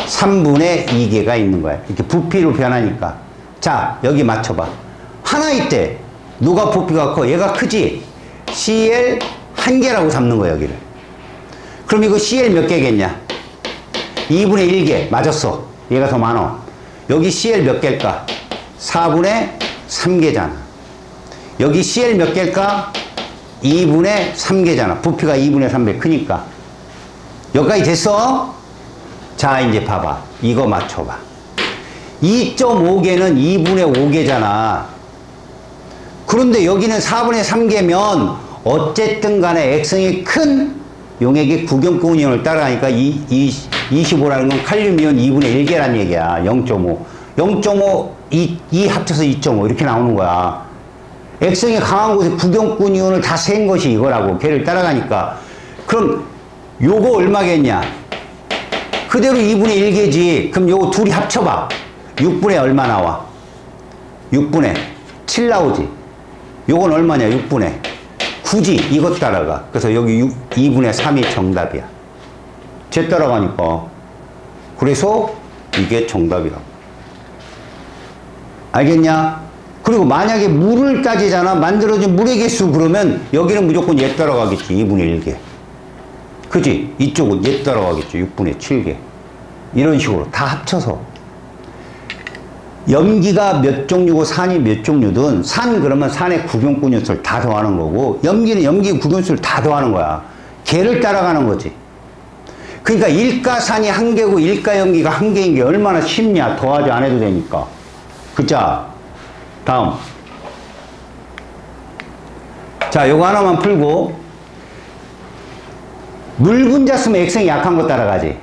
3분의 2개가 있는 거야. 이렇게 부피로 변하니까. 자, 여기 맞춰봐. 하나 있대. 누가 부피가 커? 얘가 크지? Cl 1개라고 잡는 거야, 여기를. 그럼 이거 Cl 몇 개겠냐? 2분의 1개. 맞았어. 얘가 더 많아. 여기 Cl 몇 개일까? 4분의 3개잖아. 여기 Cl 몇 개일까? 2분의 3개잖아. 부피가 2분의 3배 크니까. 여기까지 됐어? 자, 이제 봐봐. 이거 맞춰봐. 2.5개는 2분의 5개잖아. 그런데 여기는 4분의 3개면 어쨌든 간에 액성이 큰 용액의 구경권 이온을 따라가니까 25라는 건 칼륨 이온 2분의 1개란 얘기야. 0.5. 0.5, 2 합쳐서 2.5 이렇게 나오는 거야. 액성이 강한 곳에 구경권 이온을 다 센 것이 이거라고. 걔를 따라가니까. 그럼 요거 얼마겠냐? 그대로 2분의 1개지. 그럼 요거 둘이 합쳐봐. 6분의 얼마 나와? 6분의 7 나오지. 요건 얼마냐? 6분의 9지. 이것 따라가. 그래서 여기 2분의 3이 정답이야. 쟤 따라가니까. 그래서 이게 정답이라고. 알겠냐? 그리고 만약에 물을 따지잖아. 만들어진 물의 개수 그러면 여기는 무조건 얘 따라가겠지. 2분의 1개. 그지? 이쪽은 얘 따라가겠죠. 6분의 7개. 이런 식으로 다 합쳐서. 염기가 몇 종류고 산이 몇 종류든 산 그러면 산의 구경권 요소를 다 더하는 거고 염기는 염기 구경수를 다 더하는 거야. 걔를 따라가는 거지. 그러니까 일가산이 1개고 일가염기가 1개인 게 얼마나 쉽냐. 더하지 안 해도 되니까. 그자. 다음. 자, 요거 하나만 풀고 물 분자 쓰면 액성이 약한 거 따라가지.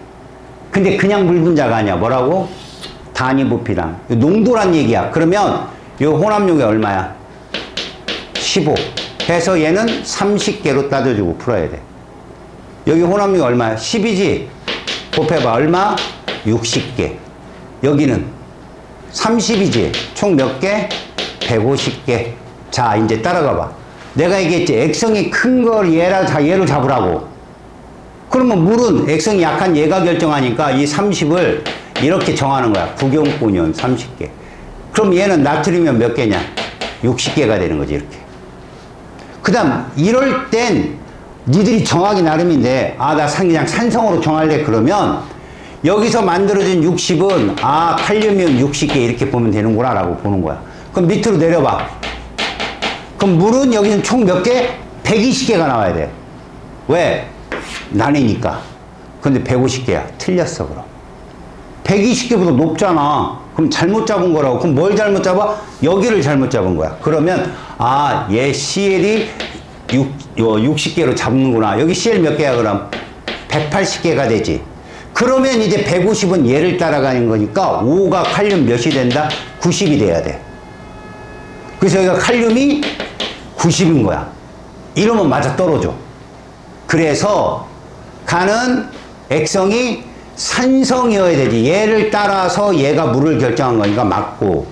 근데 그냥 물 분자가 아니야. 뭐라고? 단위 부피당. 농도란 얘기야. 그러면 요 혼합용이 얼마야? 15. 해서 얘는 30개로 따져주고 풀어야 돼. 여기 혼합용이 얼마야? 10이지? 곱해봐. 얼마? 60개. 여기는 30이지? 총 몇 개? 150개. 자, 이제 따라가 봐. 내가 얘기했지. 액성이 큰 걸 얘를 잡으라고. 그러면 물은 액성이 약한 얘가 결정하니까 이 30을 이렇게 정하는 거야. 구경권이온 30개. 그럼 얘는 나트륨이면 몇 개냐? 60개가 되는 거지, 이렇게. 그 다음, 이럴 땐 니들이 정하기 나름인데, 아, 나 그냥 산성으로 정할래. 그러면 여기서 만들어진 60은, 아, 칼륨이온 60개 이렇게 보면 되는구나 라고 보는 거야. 그럼 밑으로 내려봐. 그럼 물은 여기는 총 몇 개? 120개가 나와야 돼. 왜? 나뉘니까. 근데 150개야. 틀렸어, 그럼. 120개보다 높잖아. 그럼 잘못 잡은 거라고. 그럼 뭘 잘못 잡아? 여기를 잘못 잡은 거야. 그러면, 아, 얘 CL이 60개로 잡는구나. 여기 CL 몇 개야, 그럼? 180개가 되지. 그러면 이제 150은 얘를 따라가는 거니까 5가 칼륨 몇이 된다? 90이 돼야 돼. 그래서 여기가 칼륨이 90인 거야. 이러면 맞아 떨어져. 그래서 간은 액성이 산성이어야 되지. 얘를 따라서 얘가 물을 결정한 거니까 맞고.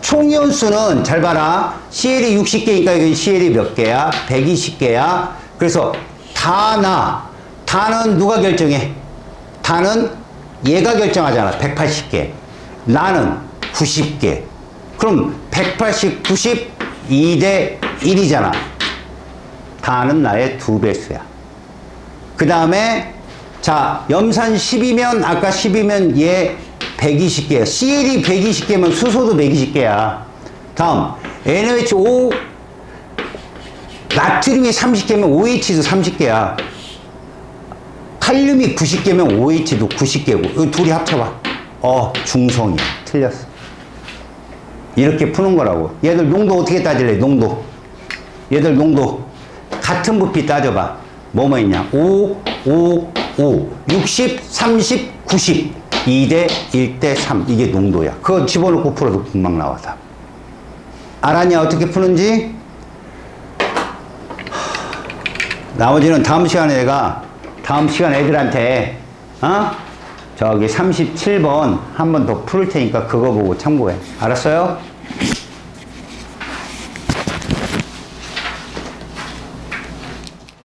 총이온수는 잘 봐라. CL이 60개니까 여기 CL이 몇 개야? 120개야. 그래서 다는 누가 결정해? 다는 얘가 결정하잖아. 180개. 나는 90개. 그럼 180, 90, 2대 1이잖아. 다는 나의 2배수야. 그 다음에 자, 염산 10이면 아까 10이면 얘 120개야. CL이 120개면 수소도 120개야. 다음 NaOH 나트륨이 30개면 OH도 30개야. 칼륨이 90개면 OH도 90개고. 둘이 합쳐봐. 중성이야. 틀렸어. 이렇게 푸는 거라고. 얘들 농도 어떻게 따질래? 농도. 얘들 농도. 같은 부피 따져봐. 뭐뭐 있냐? 5, 60, 30, 90. 2대 1대 3. 이게 농도야. 그거 집어넣고 풀어도 금방 나와, 답. 알았냐? 어떻게 푸는지? 나머지는 다음 시간에 내가 다음 시간 애들한테 저기 37번 한 번 더 풀을 테니까 그거 보고 참고해. 알았어요?